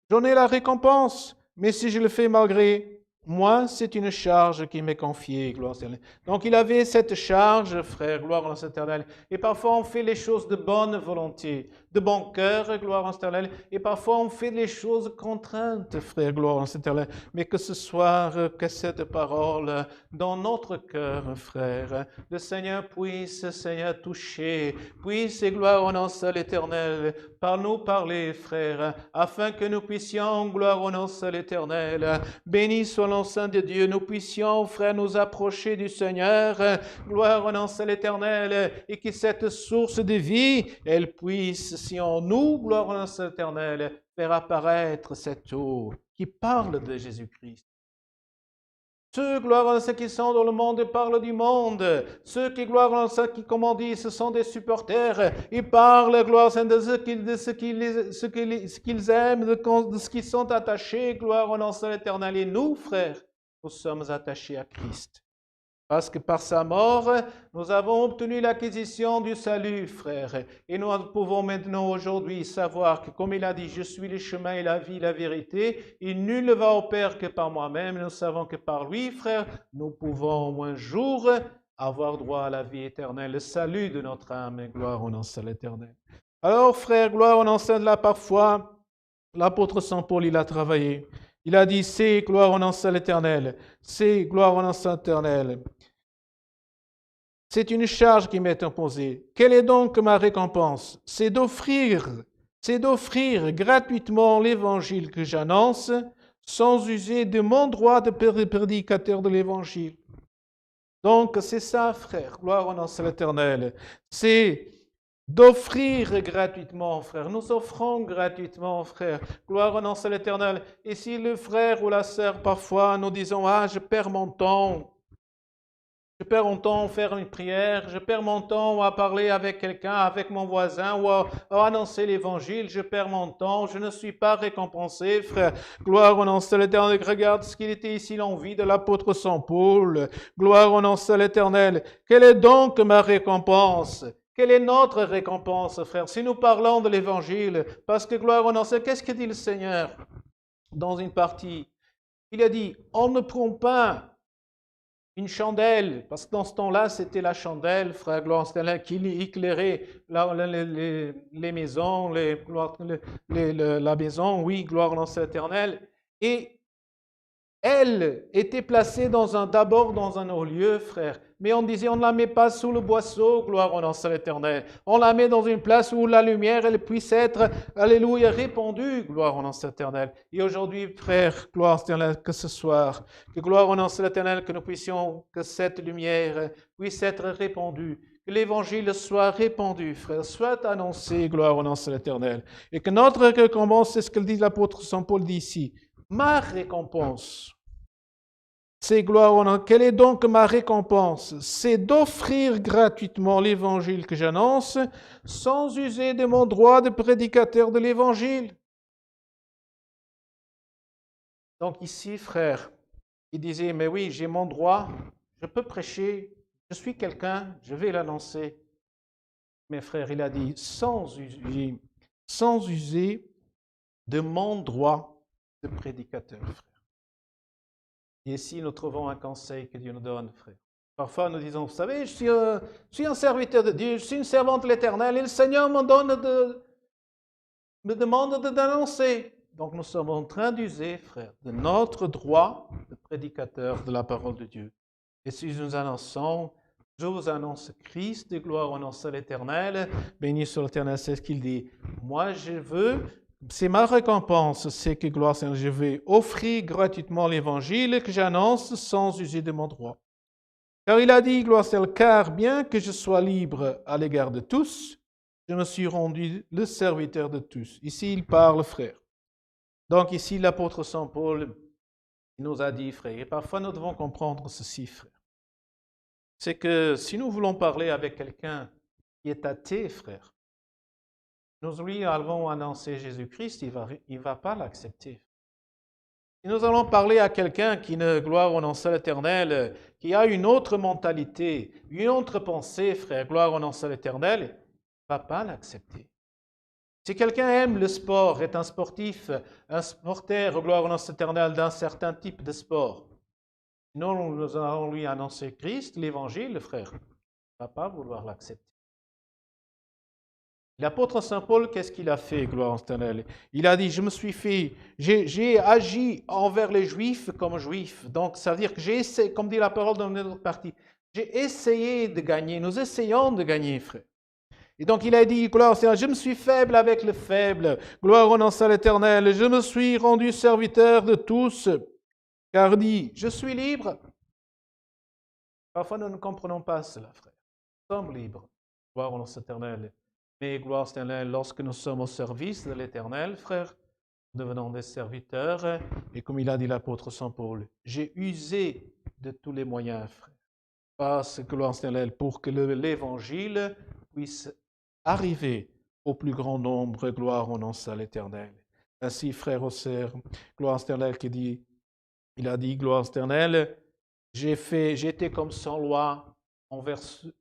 j'en ai la récompense, mais si je le fais malgré moi, c'est une charge qui m'est confiée, gloire à l'Éternel. Donc il avait cette charge, frère, gloire à l'Éternel. Et parfois on fait les choses de bonne volonté, de bon cœur, gloire à l'Éternel. Et parfois on fait les choses contraintes, frère, gloire à l'Éternel. Mais que ce soir, que cette parole dans notre cœur, frère, le Seigneur puisse, Seigneur, toucher, puisse, gloire au nom de l'Éternel, par nous parler, frère, afin que nous puissions, gloire au nom de l'Éternel, béni soit le Saint de Dieu, nous puissions, frère, nous approcher du Seigneur, gloire au nom de l'Éternel, et que cette source de vie, elle puisse, si en nous, gloire au nom de l'Éternel, faire apparaître cette eau qui parle de Jésus-Christ. Ceux, gloire à ceux qui sont dans le monde, parlent du monde. Ceux qui, gloire à ceux qui, comme on dit, ce sont des supporters. Ils parlent, gloire à de ce qu'ils aiment, de ce qu'ils sont attachés, gloire au nom de l'Éternel. Et nous, frères, nous sommes attachés à Christ. Parce que par sa mort, nous avons obtenu l'acquisition du salut, frère. Et nous pouvons maintenant aujourd'hui savoir que, comme il a dit, je suis le chemin et la vie, la vérité, et nul ne va au Père que par moi-même. Nous savons que par lui, frère, nous pouvons un jour avoir droit à la vie éternelle, le salut de notre âme, et gloire au nom de l'Éternel. Alors, frère, gloire au nom de là, parfois, l'apôtre Saint Paul, il a travaillé. Il a dit, c'est gloire au nom de l'Éternel. C'est gloire au nom de l'Éternel. C'est une charge qui m'est imposée. Quelle est donc ma récompense? C'est d'offrir gratuitement l'évangile que j'annonce, sans user de mon droit de prédicateur de l'évangile. Donc, c'est ça, frère, gloire au nom de l'Éternel. C'est d'offrir gratuitement, frère. Nous offrons gratuitement, frère. Gloire au nom de l'Éternel. Et si le frère ou la sœur, parfois, nous disons, je perds mon temps. Je perds mon temps à faire une prière, je perds mon temps à parler avec quelqu'un, avec mon voisin, ou à annoncer l'évangile, je perds mon temps, je ne suis pas récompensé, frère. Gloire au nom de l'Éternel. Regarde ce qu'il était ici l'envie de l'apôtre Saint Paul. Gloire au nom de l'Éternel. Quelle est donc ma récompense? Quelle est notre récompense, frère, si nous parlons de l'évangile? Parce que gloire au nom de l'Éternel, qu'est-ce que dit le Seigneur dans une partie? Il a dit, on ne prend pas une chandelle, parce que dans ce temps-là, c'était la chandelle, frère, gloire, qui éclairait les maisons, la maison, oui, gloire dans l'Éternel. Et elle était placée d'abord dans un haut lieu, frère. Mais on disait, on ne la met pas sous le boisseau, gloire au nom de l'Éternel. On la met dans une place où la lumière, elle puisse être, alléluia, répandue, gloire au nom de l'Éternel. Et aujourd'hui, frère, gloire au Seigneur, que ce soir, que gloire au nom de l'Éternel, que nous puissions, que cette lumière puisse être répandue, que l'évangile soit répandu, frère, soit annoncé, gloire au nom de l'Éternel. Et que notre récompense, c'est ce que dit l'apôtre Saint Paul dit ici, ma récompense. C'est gloire au nom. Quelle est donc ma récompense? C'est d'offrir gratuitement l'évangile que j'annonce sans user de mon droit de prédicateur de l'évangile. Donc ici, frère, il disait, mais oui, j'ai mon droit, je peux prêcher, je suis quelqu'un, je vais l'annoncer. Mais frère, il a dit, sans user de mon droit de prédicateur, frère. Et ici, nous trouvons un conseil que Dieu nous donne, frère. Parfois, nous disons, vous savez, je suis un serviteur de Dieu, je suis une servante de l'Éternel, et le Seigneur me demande d'annoncer. Donc, nous sommes en train d'user, frère, de notre droit de prédicateur de la parole de Dieu. Et si nous annonçons, je vous annonce Christ de gloire au nom de l'Éternel, béni soit l'Éternel, c'est ce qu'il dit. Moi, je veux, c'est ma récompense, c'est que gloire Seigneur, je vais offrir gratuitement l'Évangile que j'annonce sans user de mon droit. Car il a dit, gloire Seigneur, car bien que je sois libre à l'égard de tous, je me suis rendu le serviteur de tous. Ici, il parle, frère. Donc ici, l'apôtre Saint Paul nous a dit, frère, et parfois nous devons comprendre ceci, frère. C'est que si nous voulons parler avec quelqu'un qui est athée, frère, nous lui allons annoncer Jésus-Christ, il va pas l'accepter. Si nous allons parler à quelqu'un qui ne gloire au nom de l'Éternel, qui a une autre mentalité, une autre pensée, frère, gloire au nom de l'Éternel, il ne va pas l'accepter. Si quelqu'un aime le sport, est un sportif, un sportif, gloire au nom de l'Éternel, d'un certain type de sport, nous allons lui annoncer Christ, l'Évangile, le frère, il ne va pas vouloir l'accepter. L'apôtre Saint Paul, qu'est-ce qu'il a fait, gloire au Seigneur? Il a dit, j'ai agi envers les Juifs comme Juif. Donc, ça veut dire que j'ai essayé, comme dit la parole dans notre partie, j'ai essayé de gagner, nous essayons de gagner, frère. Et donc, il a dit, gloire au Seigneur, je me suis faible avec le faible, gloire au nom de l'Éternel, je me suis rendu serviteur de tous, car il dit, je suis libre. Parfois, nous ne comprenons pas cela, frère. Nous sommes libres, gloire au nom de l'Éternel. Mais gloire Seigneur, lorsque nous sommes au service de l'Éternel, frère, nous devenons des serviteurs. Et comme il a dit l'apôtre Saint Paul, j'ai usé de tous les moyens, frère, parce que gloire Seigneur, pour que l'Évangile puisse arriver au plus grand nombre, gloire au nom de l'Éternel. Ainsi, frère au sœurs, gloire Seigneur qui dit, il a dit, gloire Seigneur, j'étais comme sans loi.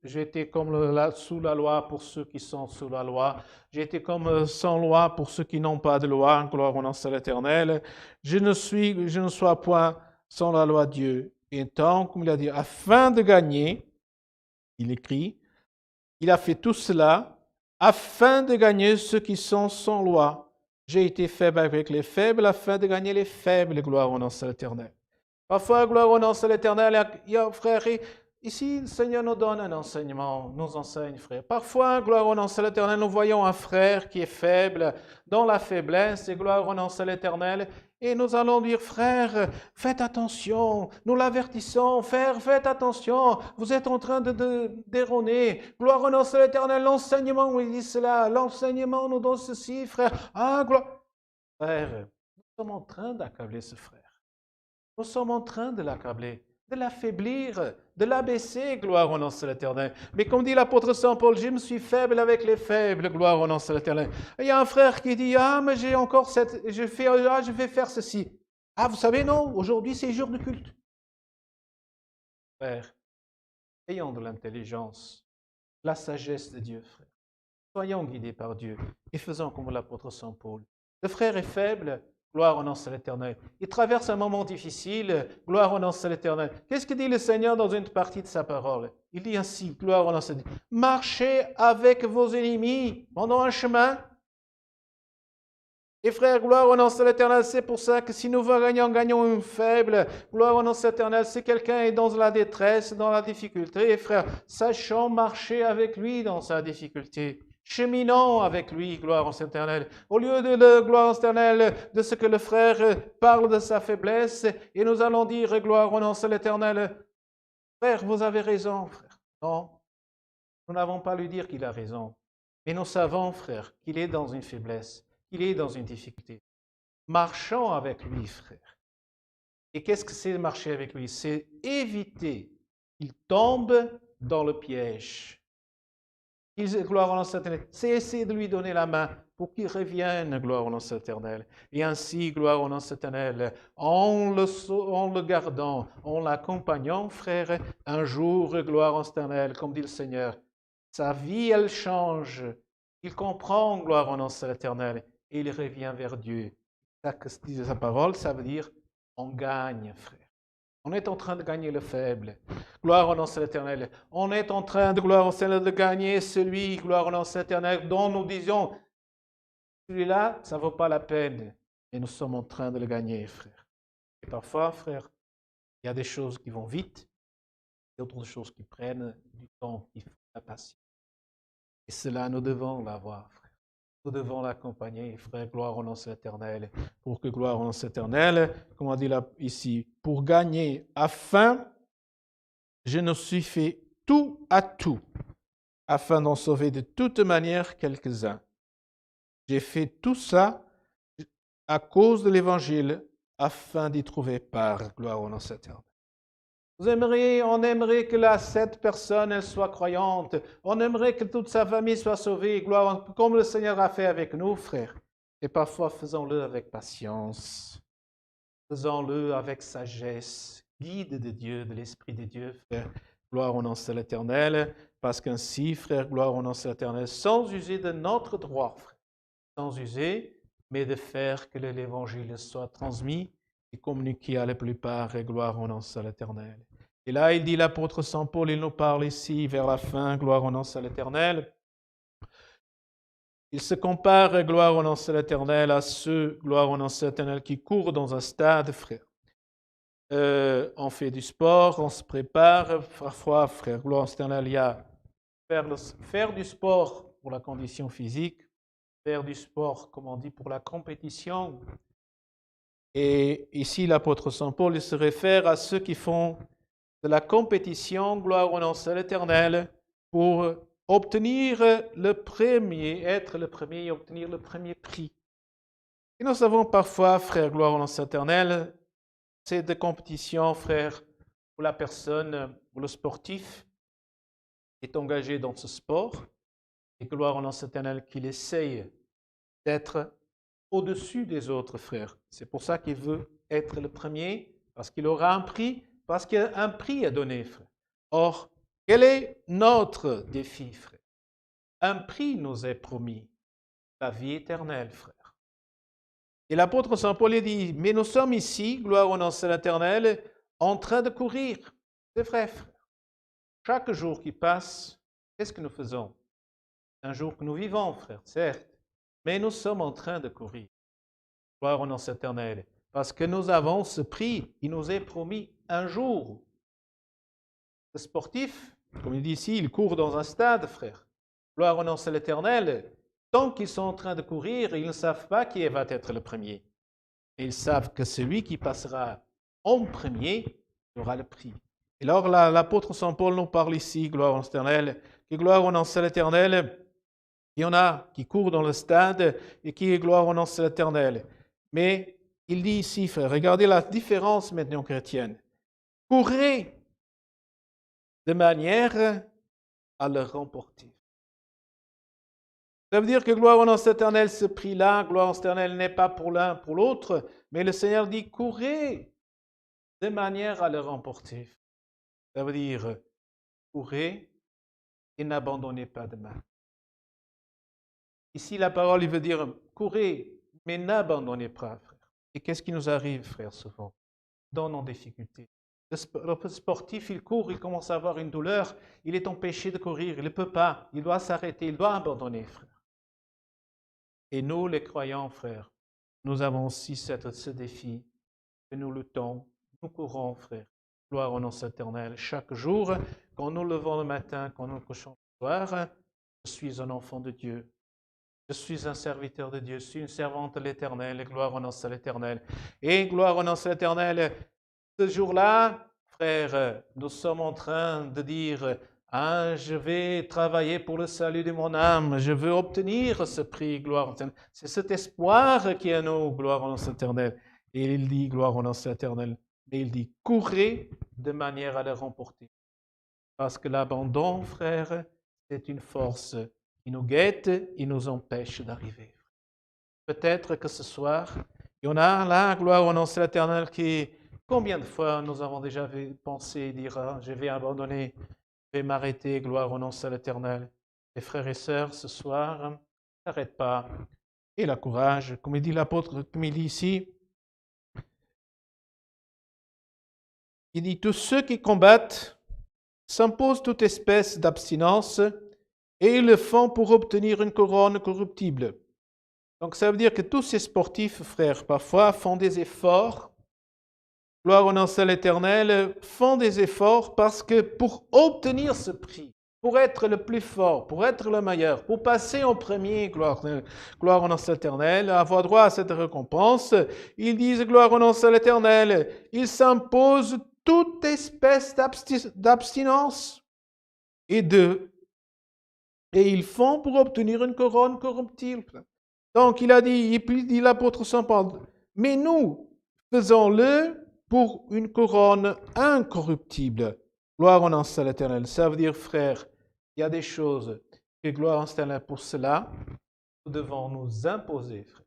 J'étais comme sous la loi pour ceux qui sont sous la loi. J'étais comme sans loi pour ceux qui n'ont pas de loi. Gloire au nom de l'Éternel. Je ne sois point sans la loi de Dieu. Et tant, comme il a dit, afin de gagner, il écrit, il a fait tout cela afin de gagner ceux qui sont sans loi. J'ai été faible avec les faibles afin de gagner les faibles. Gloire au nom de l'Éternel. Parfois, gloire au nom de l'Éternel, il y a frère. Ici, le Seigneur nous donne un enseignement, nous enseigne, frère. Parfois, gloire au nom de l'Éternel, nous voyons un frère qui est faible, dans la faiblesse, et gloire au nom de l'Éternel, et nous allons dire, frère, faites attention, nous l'avertissons, frère, faites attention, vous êtes en train d'erroner, gloire au nom de l'Éternel, l'enseignement nous dit cela, l'enseignement nous donne ceci, frère, gloire. Frère, nous sommes en train d'accabler ce frère, nous sommes en train de l'accabler, de l'affaiblir, de l'abaisser, gloire au nom de l'Éternel. Mais comme dit l'apôtre Saint Paul, je me suis faible avec les faibles, gloire au nom de l'Éternel. Il y a un frère qui dit, mais j'ai encore je vais faire ceci. Vous savez, non, aujourd'hui c'est jour de culte. Frère, ayons de l'intelligence, la sagesse de Dieu, frère. Soyons guidés par Dieu et faisons comme l'apôtre Saint Paul. Le frère est faible, gloire au nom de l'Éternel. Il traverse un moment difficile, gloire au nom de l'Éternel. Qu'est-ce que dit le Seigneur dans une partie de sa parole? Il dit ainsi, gloire au nom de l'Éternel. Marchez avec vos ennemis pendant un chemin. Et frères, gloire au nom de l'Éternel, c'est pour ça que si nous gagnons une faible, gloire au nom de l'Éternel, si quelqu'un est dans la détresse, dans la difficulté, et frères, sachons marcher avec lui dans sa difficulté. Cheminons avec lui, gloire au Éternel. Au lieu de gloire éternelle, de ce que le frère parle de sa faiblesse, et nous allons dire, gloire au nom de l'Éternel, frère, vous avez raison, frère. Non, nous n'avons pas à lui dire qu'il a raison. Mais nous savons, frère, qu'il est dans une faiblesse, qu'il est dans une difficulté. Marchons avec lui, frère. Et qu'est-ce que c'est marcher avec lui? C'est éviter qu'il tombe dans le piège. C'est essayer de lui donner la main. pour qu'il revienne, gloire au nom éternel. Et ainsi, gloire au nom éternel, en le gardant, en l'accompagnant, frère, un jour, gloire au éternel, comme dit le Seigneur, sa vie, elle change. Il comprend, gloire au nom éternel, et il revient vers Dieu. Ça que dit sa parole, ça veut dire, on gagne, frère. On est en train de gagner le faible. Gloire au nom de l'Éternel. On est en train de, gloire au Seigneur, de gagner celui, gloire au nom de l'Éternel, dont nous disions, celui-là, ça ne vaut pas la peine. Et nous sommes en train de le gagner, frère. Et parfois, frère, il y a des choses qui vont vite, et d'autres choses qui prennent du temps, il faut la patience. Et cela, nous devons l'avoir, frère. Nous devons l'accompagner, frère, gloire au nom de l'Éternel, pour que gloire au nom de l'Éternel, comme on dit là, ici, pour gagner, afin, je ne suis fait tout à tout, afin d'en sauver de toute manière quelques-uns. J'ai fait tout ça à cause de l'Évangile, afin d'y trouver part, gloire au nom de l'Éternel. On aimerait que cette personne elle soit croyante. On aimerait que toute sa famille soit sauvée. Gloire, comme le Seigneur a fait avec nous, frères. Et parfois, faisons-le avec patience. Faisons-le avec sagesse. Guide de Dieu, de l'Esprit de Dieu, frère. Gloire au nom de l'Éternel. Parce qu'ainsi, frère, gloire au nom de l'Éternel, sans user de notre droit, frère. Sans user, mais de faire que l'Évangile soit transmis et communiqué à la plupart, et gloire au nom de l'Éternel. Et là, il dit, l'apôtre Saint Paul, il nous parle ici, vers la fin, gloire au nom de l'Éternel. Il se compare, gloire au nom de l'Éternel, à ceux, gloire au nom de l'Éternel, qui courent dans un stade, frère. On fait du sport, on se prépare, parfois, frère, gloire au l'Éternel, il y a faire du sport pour la condition physique, faire du sport, comme on dit, pour la compétition. Et ici, l'apôtre Saint Paul, il se réfère à ceux qui font de la compétition, gloire au nom de l'Éternel, pour obtenir le premier, être le premier et obtenir le premier prix. Et nous savons parfois, frère, gloire au nom de l'Éternel, c'est de compétition, frère, où la personne, où le sportif est engagé dans ce sport, et gloire au nom de l'Éternel qu'il essaye d'être au-dessus des autres frères. C'est pour ça qu'il veut être le premier, parce qu'il aura un prix, parce qu'il y a un prix à donner, frère. Or, quel est notre défi, frère? Un prix nous est promis, la vie éternelle, frère. Et l'apôtre Saint Paul dit, mais nous sommes ici, gloire au nom de l'Éternel, en train de courir. C'est vrai, frère. Chaque jour qui passe, qu'est-ce que nous faisons? Un jour que nous vivons, frère, certes, mais nous sommes en train de courir. Gloire au nom de l'Éternel. Parce que nous avons ce prix, il nous est promis un jour. Le sportif, comme il dit ici, il court dans un stade, frère. Gloire au nom de l'Éternel. Tant qu'ils sont en train de courir, ils ne savent pas qui va être le premier. Ils savent que celui qui passera en premier aura le prix. Et alors l'apôtre Saint Paul nous parle ici, gloire au nom de l'Éternel, que gloire au nom de l'Éternel, il y en a qui courent dans le stade et qui est gloire au nom de l'Éternel. Mais il dit ici, frère, regardez la différence maintenant chrétienne. Courez de manière à le remporter. Ça veut dire que gloire au nom de l'Éternel, ce prix-là, gloire au nom de l'Éternel n'est pas pour l'un, pour l'autre, mais le Seigneur dit courez de manière à le remporter. Ça veut dire courez et n'abandonnez pas de main. Ici, la parole, il veut dire courez, mais n'abandonnez pas, frère. Et qu'est-ce qui nous arrive, frère, souvent, dans nos difficultés? Le sportif, il court, il commence à avoir une douleur, il est empêché de courir, il ne peut pas, il doit s'arrêter, il doit abandonner, frère. Et nous, les croyants, frères, nous avons aussi ce défi, que nous luttons, nous courons, frère. Gloire au nom éternel. Chaque jour, quand nous levons le matin, quand nous couchons le soir, je suis un enfant de Dieu. Je suis un serviteur de Dieu, je suis une servante de l'Éternel, gloire au nom de l'Éternel. Et gloire au nom de l'Éternel, ce jour-là, frère, nous sommes en train de dire, je vais travailler pour le salut de mon âme, je veux obtenir ce prix, gloire au Éternel. C'est cet espoir qui est en nous, gloire au nom de l'Éternel. Et il dit, gloire au nom de l'Éternel, mais il dit, courez de manière à le remporter. Parce que l'abandon, frère, c'est une force qui nous guette et nous empêche d'arriver. Peut-être que ce soir, il y en a là, gloire au nom de l'Éternel, qui, combien de fois nous avons déjà pensé et dire, ah, je vais abandonner, je vais m'arrêter, gloire au nom de l'Éternel. Les frères et sœurs, ce soir, n'arrête pas. Et le courage, comme il dit l'apôtre, comme il dit ici, il dit, tous ceux qui combattent s'imposent toute espèce d'abstinence et ils le font pour obtenir une couronne corruptible. Donc ça veut dire que tous ces sportifs, frères, parfois font des efforts, gloire au nom de l'Éternel, font des efforts parce que pour obtenir ce prix, pour être le plus fort, pour être le meilleur, pour passer en premier, gloire au nom de l'Éternel, avoir droit à cette récompense, ils disent gloire au nom de l'Éternel, ils s'imposent toute espèce d'abstinence et ils font pour obtenir une couronne corruptible. Donc il a dit, il dit l'apôtre Saint Paul, mais nous faisons-le pour une couronne incorruptible. Gloire au nom de l'Éternel. Ça veut dire, frère, il y a des choses que gloire au Seigneur pour cela, nous devons nous imposer, frère.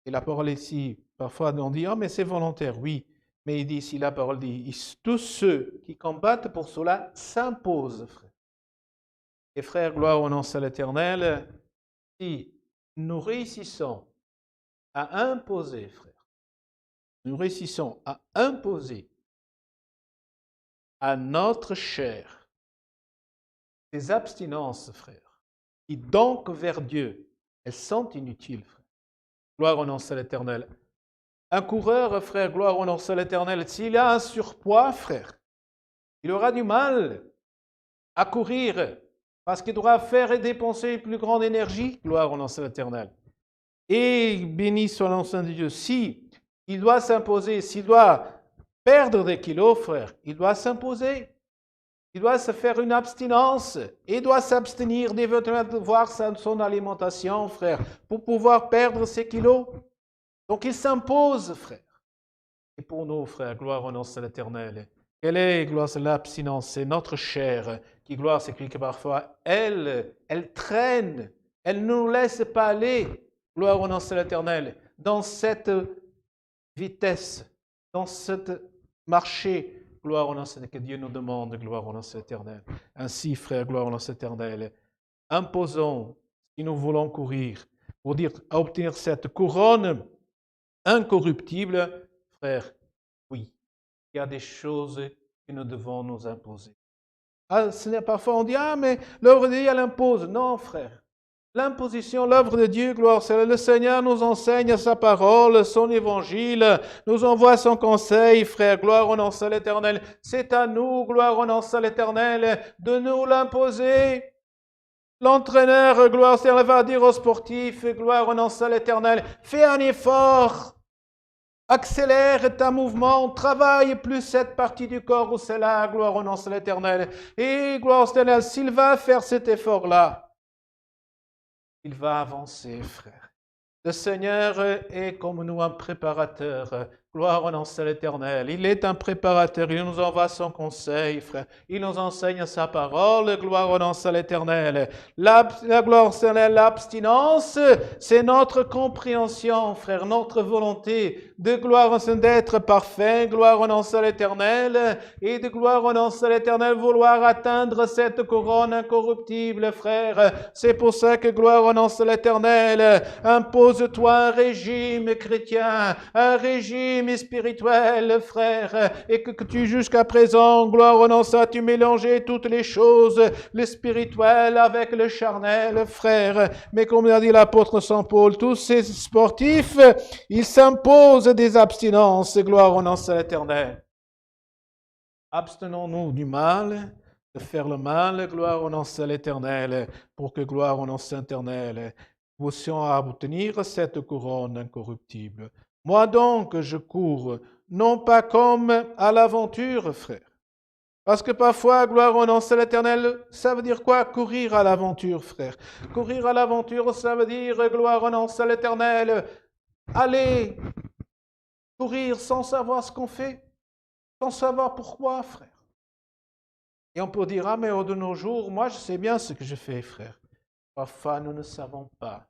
Et la parole ici, parfois on dit, oh mais c'est volontaire, oui. Mais il dit ici, la parole dit, tous ceux qui combattent pour cela s'imposent, frère. Et frère, gloire au nom de l'Éternel, si nous réussissons à imposer, frère, nous réussissons à imposer à notre chair des abstinences, frère, qui donc vers Dieu, elles sont inutiles, frère. Gloire au nom de l'Éternel. Un coureur, frère, gloire au nom de l'Éternel, s'il a un surpoids, frère, il aura du mal à courir parce qu'il doit faire et dépenser une plus grande énergie, gloire au nom de l'Éternel. Et béni soit le nom de Dieu. Si il doit s'imposer, s'il doit perdre des kilos, frère, il doit s'imposer. Il doit se faire une abstinence. Il doit s'abstenir de voir son alimentation, frère, pour pouvoir perdre ses kilos. Donc il s'impose, frère. Et pour nous, frère, gloire au nom de l'Éternel. Quelle est, gloire, l'abstinence? C'est notre chair qui, gloire, s'écrit que parfois, elle traîne, elle ne nous laisse pas aller, gloire au nom de l'Éternel, dans cette vitesse, dans cette marché, gloire au nom que Dieu nous demande, gloire au nom de l'Éternel. Ainsi, frère, gloire au nom de l'Éternel, imposons, si nous voulons courir, pour dire, obtenir cette couronne incorruptible, frère, oui, il y a des choses que nous devons nous imposer. Ah, parfois on dit, ah, mais l'œuvre de Dieu, elle impose. Non, frère. L'imposition, l'œuvre de Dieu, gloire, c'est le Seigneur nous enseigne sa parole, son évangile, nous envoie son conseil, frère, gloire au nom de l'Éternel. C'est à nous, gloire au nom de l'Éternel, de nous l'imposer. L'entraîneur, gloire, c'est va dire aux sportifs, gloire au nom de l'Éternel, fais un effort. Accélère ta mouvement, travaille plus cette partie du corps où c'est là, gloire au nom de l'Éternel. Et gloire au Seigneur, s'il va faire cet effort-là, il va avancer, frère. Le Seigneur est comme nous un préparateur. Gloire au nom de l'Éternel. Il est un préparateur. Il nous envoie son conseil, frère. Il nous enseigne sa parole. Gloire au nom de l'Éternel. La gloire, c'est l'abstinence. C'est notre compréhension, frère, notre volonté de gloire d'être parfait. Gloire au nom de l'Éternel. Et de gloire au nom de l'Éternel, vouloir atteindre cette couronne incorruptible, frère. C'est pour ça que gloire au nom de l'Éternel impose-toi un régime chrétien, un régime spirituel, frère, et que tu jusqu'à présent, gloire au nom de ça, tu mélangeais toutes les choses, le spirituel avec le charnel, frère. Mais comme l'a dit l'apôtre Saint Paul, tous ces sportifs, ils s'imposent des abstinences, gloire au nom de l'Éternel. Abstenons-nous du mal, de faire le mal, gloire au nom de l'Éternel, pour que gloire au nom de l'Éternel, puissions obtenir cette couronne incorruptible. Moi donc, je cours, non pas comme à l'aventure, frère. Parce que parfois, gloire au nom de l'Éternel, ça veut dire quoi? Courir à l'aventure, frère. Courir à l'aventure, ça veut dire, gloire au nom de l'Éternel, aller courir sans savoir ce qu'on fait, sans savoir pourquoi, frère. Et on peut dire, ah mais de nos jours, moi je sais bien ce que je fais, frère. Parfois, nous ne savons pas.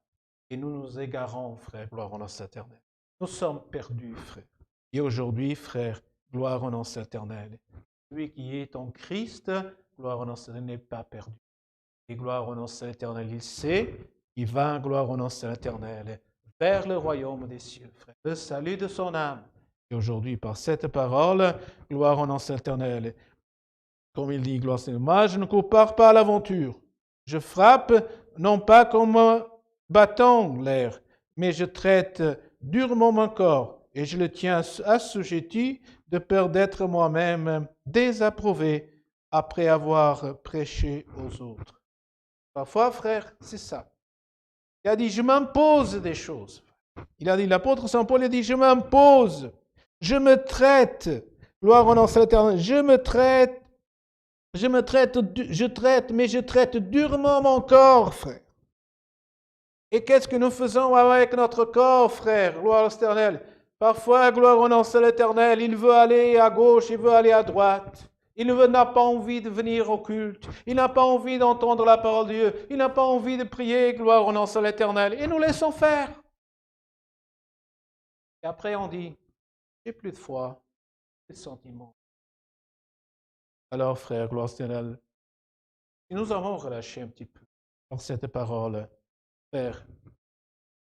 et nous nous égarons, frère, gloire au nom éternel. Nous sommes perdus, frère. Et aujourd'hui, frère, gloire au nom éternel. Celui qui est en Christ, gloire au nom éternel, n'est pas perdu. Et gloire au nom éternel, il sait, il va, gloire au nom éternel, vers le royaume des cieux, frère. Le salut de son âme. Et aujourd'hui, par cette parole, gloire au nom éternel. Comme il dit, gloire au Seigneur, moi je ne compare pas à l'aventure. Je frappe, non pas comme un bâton l'air, mais je traite durement mon corps et je le tiens assujetti de peur d'être moi-même désapprouvé après avoir prêché aux autres. Parfois, frère, c'est ça. Il a dit, je m'impose des choses. Il a dit, l'apôtre Saint Paul a dit, je m'impose, je me traite, gloire au nom de l'Éternel, mais je traite durement mon corps, frère. Et qu'est-ce que nous faisons avec notre corps, frère, gloire à l'Éternel? Parfois, gloire au nom de l'Éternel, il veut aller à gauche, il veut aller à droite. Il n'a pas envie de venir au culte. Il n'a pas envie d'entendre la parole de Dieu. Il n'a pas envie de prier, gloire au nom de l'Éternel. Et nous laissons faire. Et après, on dit, j'ai plus de foi, plus de sentiments. Alors, frère, gloire au Seigneur, si nous avons relâché un petit peu dans cette parole, frère,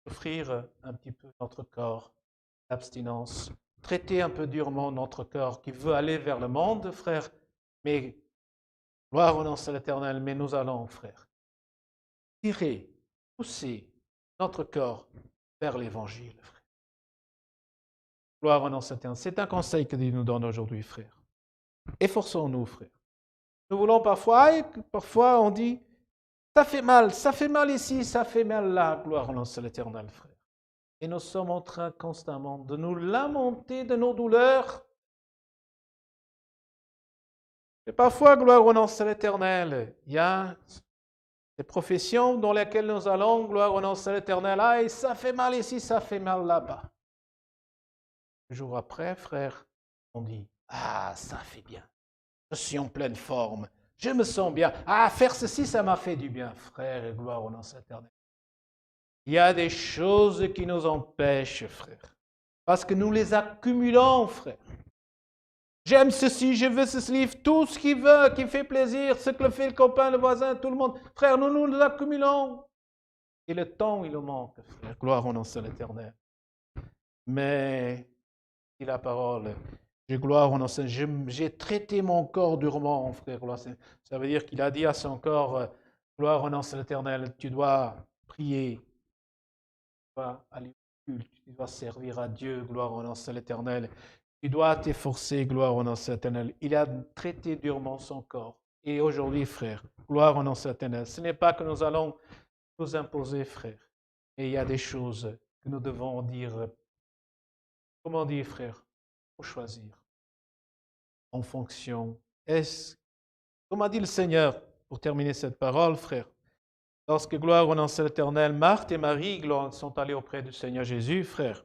offrir un petit peu notre corps, l'abstinence, traiter un peu durement notre corps qui veut aller vers le monde, frère, mais gloire au nom de l'Éternel, mais nous allons, frère, tirer, pousser notre corps vers l'Évangile, frère. Gloire au nom de l'Éternel. C'est un conseil que Dieu nous donne aujourd'hui, frère. Efforçons-nous, frère. Nous voulons parfois on dit, ça fait mal ici, ça fait mal là, gloire au nom de l'Éternel, frère. Et nous sommes en train constamment de nous lamenter de nos douleurs. Et parfois, gloire au nom de l'Éternel, il y a des professions dans lesquelles nous allons, gloire au nom de l'Éternel, ah, et ça fait mal ici, ça fait mal là-bas. Le jour après, frère, on dit, ah, ça fait bien. Je suis en pleine forme. Je me sens bien. Ah, faire ceci, ça m'a fait du bien, frère, et gloire au nom de l'Éternel. Il y a des choses qui nous empêchent, frère, parce que nous les accumulons, frère. J'aime ceci, je veux ce livre, tout ce qui veut, qui fait plaisir, ce que fait le copain, le voisin, tout le monde. Frère, nous les accumulons. Et le temps, il nous manque, frère. Gloire au nom de l'Éternel. Mais, dit la parole, j'ai gloire au nom de l'Éternel. J'ai traité mon corps durement, frère. Ça veut dire qu'il a dit à son corps, gloire au nom de l'Éternel, tu dois prier, tu dois aller au culte, tu dois servir à Dieu, gloire au nom de l'Éternel. Tu dois t'efforcer, gloire au nom de l'Éternel. Il a traité durement son corps. Et aujourd'hui, frère, gloire au nom de l'Éternel. Ce n'est pas que nous allons nous imposer, frère. Mais il y a des choses que nous devons dire. Comment dire, frère? Il faut choisir. En fonction. Comme a dit le Seigneur, pour terminer cette parole, frère, lorsque, gloire au nom de l'Éternel, Marthe et Marie sont allés auprès du Seigneur Jésus, frère.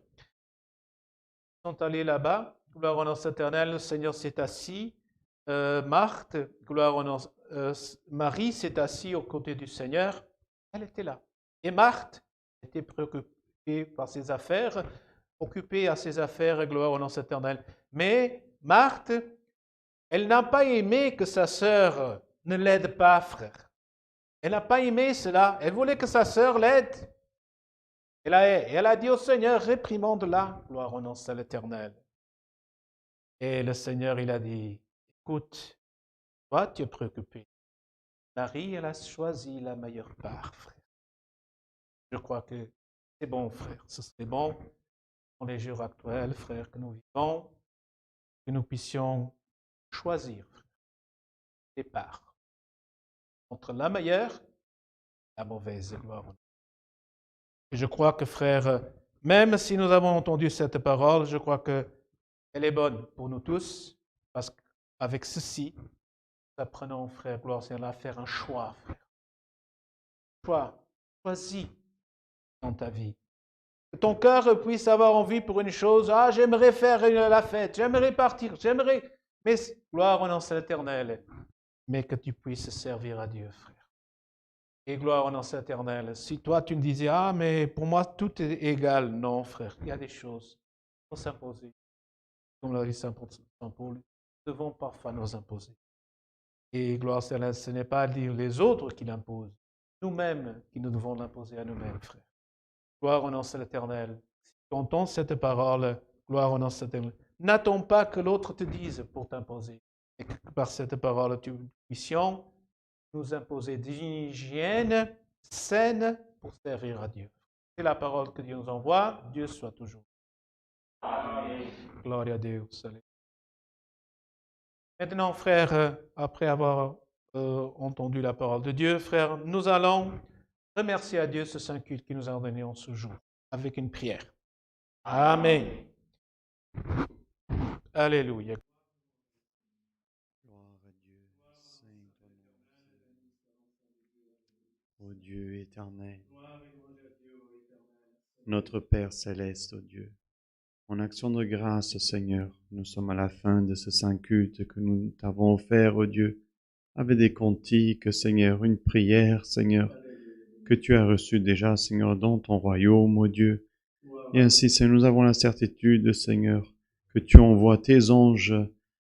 Ils sont allés là-bas. Gloire au nom de l'Éternel, le Seigneur s'est assis. Marthe, gloire au nom, Marie s'est assise aux côtés du Seigneur. Elle était là. Et Marthe était préoccupée par ses affaires, occupée à ses affaires, gloire au nom de l'Éternel. Mais Marthe, elle n'a pas aimé que sa sœur ne l'aide pas, frère. Elle n'a pas aimé cela. Elle voulait que sa sœur l'aide. Elle a dit au Seigneur, réprimande-la, gloire au nom de l'Éternel. Et le Seigneur, il a dit, écoute, toi, tu es préoccupé. Marie, elle a choisi la meilleure part, frère. Je crois que c'est bon, frère. Ce serait bon, dans les jours actuels, frère, que nous vivons, que nous puissions choisir, frère, des parts entre la meilleure et la mauvaise, gloire. Et je crois que, frère, même si nous avons entendu cette parole, je crois qu'elle est bonne pour nous tous, parce qu'avec ceci, nous apprenons, frère, gloire Seigneur, à faire un choix, frère. Choisis dans ta vie. Que ton cœur puisse avoir envie pour une chose, ah, j'aimerais faire la fête, j'aimerais partir, mais gloire au nom de l'Éternel, mais que tu puisses servir à Dieu, frère. Et gloire au nom éternel. Si toi, tu me disais, ah, mais pour moi, tout est égal. Non, frère, il y a des choses qui vont s'imposer. Comme l'a dit Saint Paul, nous devons parfois nous imposer. Et gloire éternelle, ce n'est pas dire les autres qui l'imposent, nous-mêmes qui nous devons l'imposer à nous-mêmes, frère. Gloire au nom de l'Éternel. Si tu entends cette parole, gloire au nom de l'Éternel. N'attends pas que l'autre te dise pour t'imposer. Et que par cette parole, nous puissions nous imposer des hygiènes saines pour servir à Dieu. C'est la parole que Dieu nous envoie. Dieu soit toujours. Amen. Gloire à Dieu. Salut. Maintenant, frère, après avoir entendu la parole de Dieu, frère, nous allons remercier à Dieu ce saint culte qui nous a donné en ce jour, avec une prière. Amen. Alléluia. Gloire à Dieu, Saint ô Dieu éternel, notre Père céleste, ô Dieu. En action de grâce, Seigneur, nous sommes à la fin de ce saint culte que nous t'avons offert, ô Dieu, avec des cantiques, Seigneur, une prière, Seigneur, que tu as reçue déjà, Seigneur, dans ton royaume, ô Dieu. Et ainsi, Seigneur, nous avons la certitude, Seigneur, que tu envoies tes anges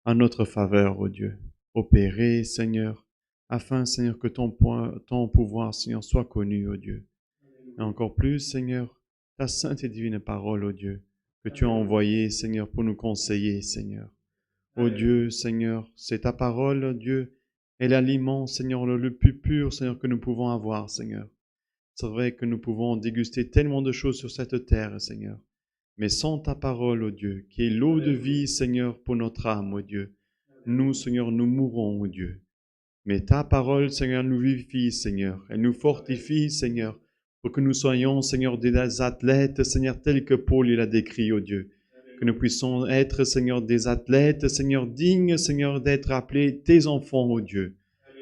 à notre faveur, ô Dieu. Opérer, Seigneur, afin, Seigneur, que ton pouvoir, Seigneur, soit connu, ô Dieu. Et encore plus, Seigneur, ta sainte et divine parole, ô Dieu, que tu as envoyée, Seigneur, pour nous conseiller, Seigneur. Ô Dieu, Seigneur, c'est ta parole, ô Dieu, et l'aliment, Seigneur, le plus pur, Seigneur, que nous pouvons avoir, Seigneur. C'est vrai que nous pouvons déguster tellement de choses sur cette terre, Seigneur. Mais sans ta parole, ô Dieu, qui est l'eau de vie, Seigneur, pour notre âme, ô Dieu, nous, Seigneur, nous mourrons, ô Dieu. Mais ta parole, Seigneur, nous vivifie, Seigneur. Elle nous fortifie, Seigneur, pour que nous soyons, Seigneur, des athlètes, Seigneur, tels que Paul l'a décrit, ô Dieu. Que nous puissions être, Seigneur, des athlètes, Seigneur, dignes, Seigneur, d'être appelés tes enfants, ô Dieu.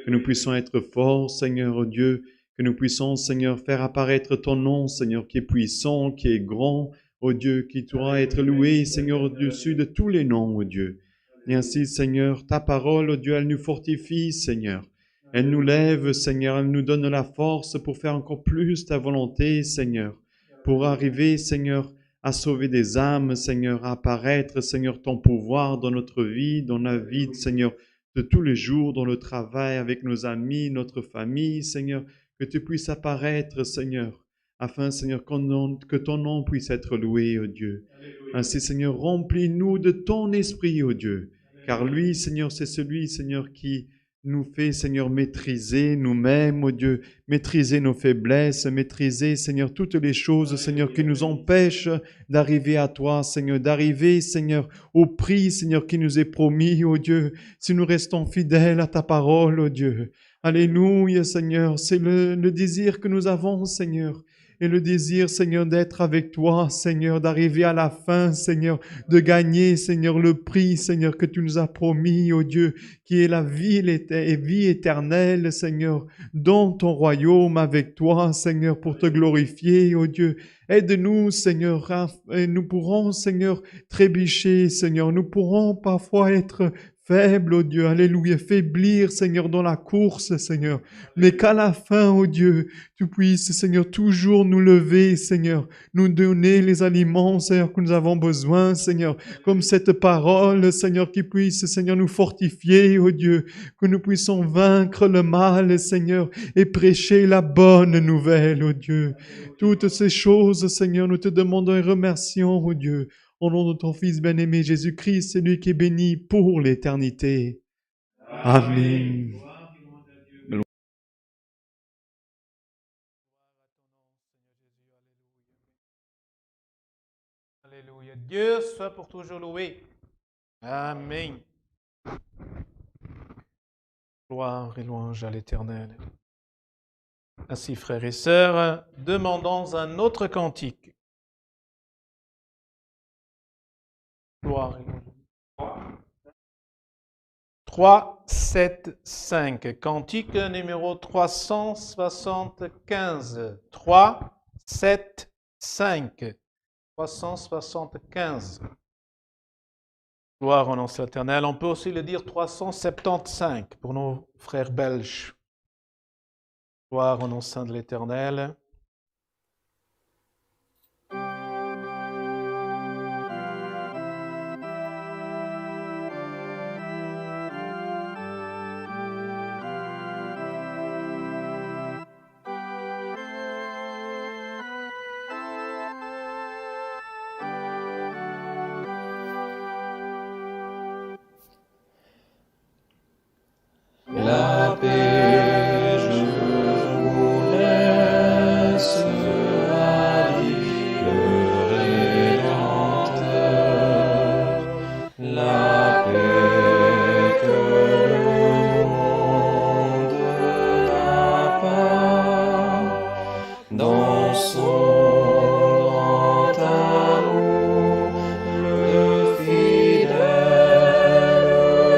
Que nous puissions être forts, Seigneur, ô Dieu. Que nous puissions, Seigneur, faire apparaître ton nom, Seigneur, qui est puissant, qui est grand, ô Dieu, qui doit être loué, Seigneur, au-dessus de tous les noms, ô Dieu. Et ainsi, Seigneur, ta parole, ô Dieu, elle nous fortifie, Seigneur. Elle nous lève, Seigneur, elle nous donne la force pour faire encore plus ta volonté, Seigneur. Pour arriver, Seigneur, à sauver des âmes, Seigneur, à apparaître, Seigneur, ton pouvoir dans notre vie, dans la vie, Seigneur, de tous les jours, dans le travail, avec nos amis, notre famille, Seigneur, que tu puisses apparaître, Seigneur, afin, Seigneur, que ton nom puisse être loué, ô Dieu. Ainsi, Seigneur, remplis-nous de ton esprit, ô Dieu, car lui, Seigneur, c'est celui, Seigneur, qui nous fait, Seigneur, maîtriser nous-mêmes, ô Dieu, maîtriser nos faiblesses, maîtriser, Seigneur, toutes les choses, Seigneur, qui nous empêchent d'arriver à toi, Seigneur, d'arriver, Seigneur, au prix, Seigneur, qui nous est promis, ô Dieu, si nous restons fidèles à ta parole, ô Dieu. Alléluia, Seigneur, c'est le désir que nous avons, Seigneur. Et le désir, Seigneur, d'être avec toi, Seigneur, d'arriver à la fin, Seigneur, de gagner, Seigneur, le prix, Seigneur, que tu nous as promis, ô Dieu, qui est la vie éternelle, Seigneur, dans ton royaume avec toi, Seigneur, pour te glorifier, ô Dieu. Aide-nous, Seigneur, et nous pourrons, Seigneur, trébucher, Seigneur, nous pourrons parfois être faible, ô Dieu, alléluia, faiblir, Seigneur, dans la course, Seigneur, mais qu'à la fin, ô Dieu, tu puisses, Seigneur, toujours nous lever, Seigneur, nous donner les aliments, Seigneur, que nous avons besoin, Seigneur, comme cette parole, Seigneur, qui puisse, Seigneur, nous fortifier, ô Dieu, que nous puissions vaincre le mal, Seigneur, et prêcher la bonne nouvelle, ô Dieu. Toutes ces choses, Seigneur, nous te demandons et remercions, ô Dieu, au nom de ton Fils bien-aimé Jésus-Christ, celui qui est béni pour l'éternité. Amen. Alléluia. Dieu soit pour toujours loué. Amen. Gloire et louange à l'Éternel. Ainsi, frères et sœurs, demandons un autre cantique. Gloire et louange. 3, 7, 5. Cantique numéro 375. 3, 7, 5. 375. Gloire au nom de l'Éternel. On peut aussi le dire 375 pour nos frères belges. Gloire au nom saint de l'Éternel. La paix, je vous laisse, a dit le Rédempteur. La paix que le monde n'a pas, dans son grand amour, le fidèle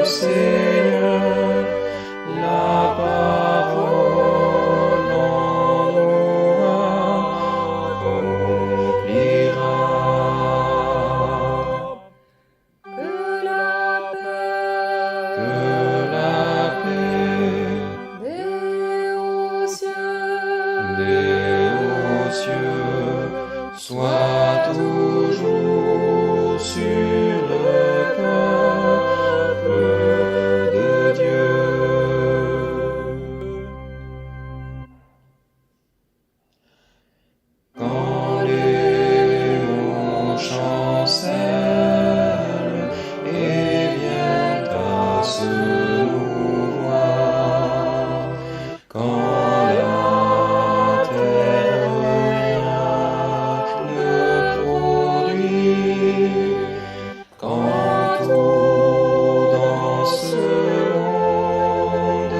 Seigneur, la parole en nous accomplira. Que la paix des hauts cieux soit toujours sur le peuple de Dieu. Quand les monts chancellent et viennent à se mouvoir, quand la terre rien ne produit, quand tout dans ce monde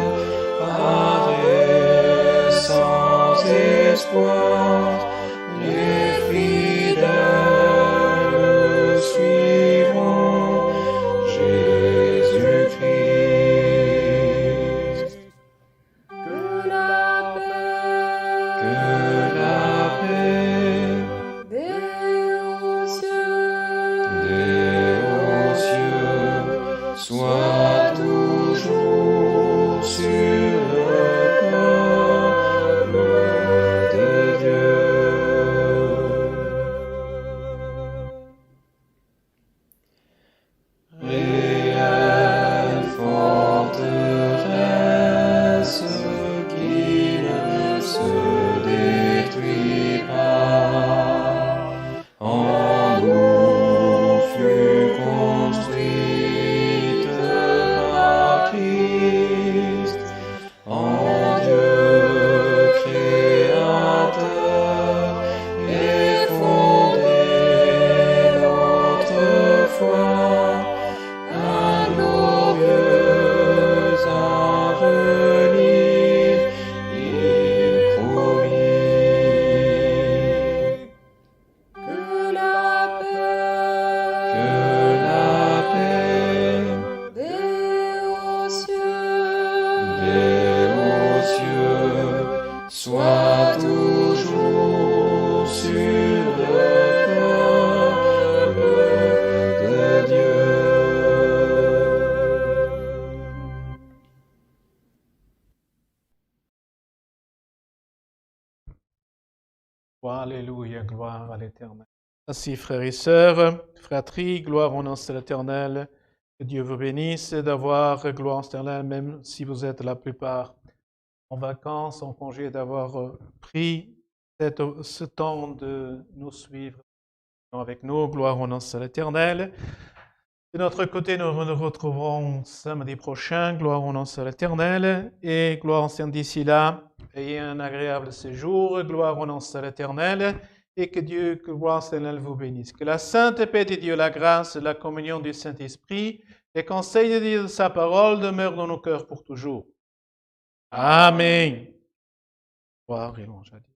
paraît sans espoir, les fidèles suivront Jésus-Christ. Que la paix des hauts cieux soit toujours sur le peuple de Dieu. Réelle forteresse qui ne se détruit pas, en nous fut construite par Christ, en Dieu créateur, et fondée notre foi, un glorieux avenir il promit. Que la paix des hauts cieux soit toujours sur le peuple de Dieu. Alléluia, gloire à l'Éternel. Ainsi, frères et sœurs, fratrie, gloire au nom de l'Éternel. Que Dieu vous bénisse d'avoir gloire au Éternel, même si vous êtes la plupart en vacances, en congé, d'avoir pris ce temps de nous suivre avec nous. Gloire au nom de l'Éternel. De notre côté, nous nous retrouverons samedi prochain. Gloire au nom de l'Éternel. Et gloire au Seigneur d'ici là. Ayez un agréable séjour. Gloire au nom de l'Éternel. Et que Dieu, que gloire au Seigneur vous bénisse. Que la sainte paix de Dieu, la grâce, la communion du Saint-Esprit, les conseils de Dieu de sa parole demeurent dans nos cœurs pour toujours. Amen. Gloire et louange à Dieu.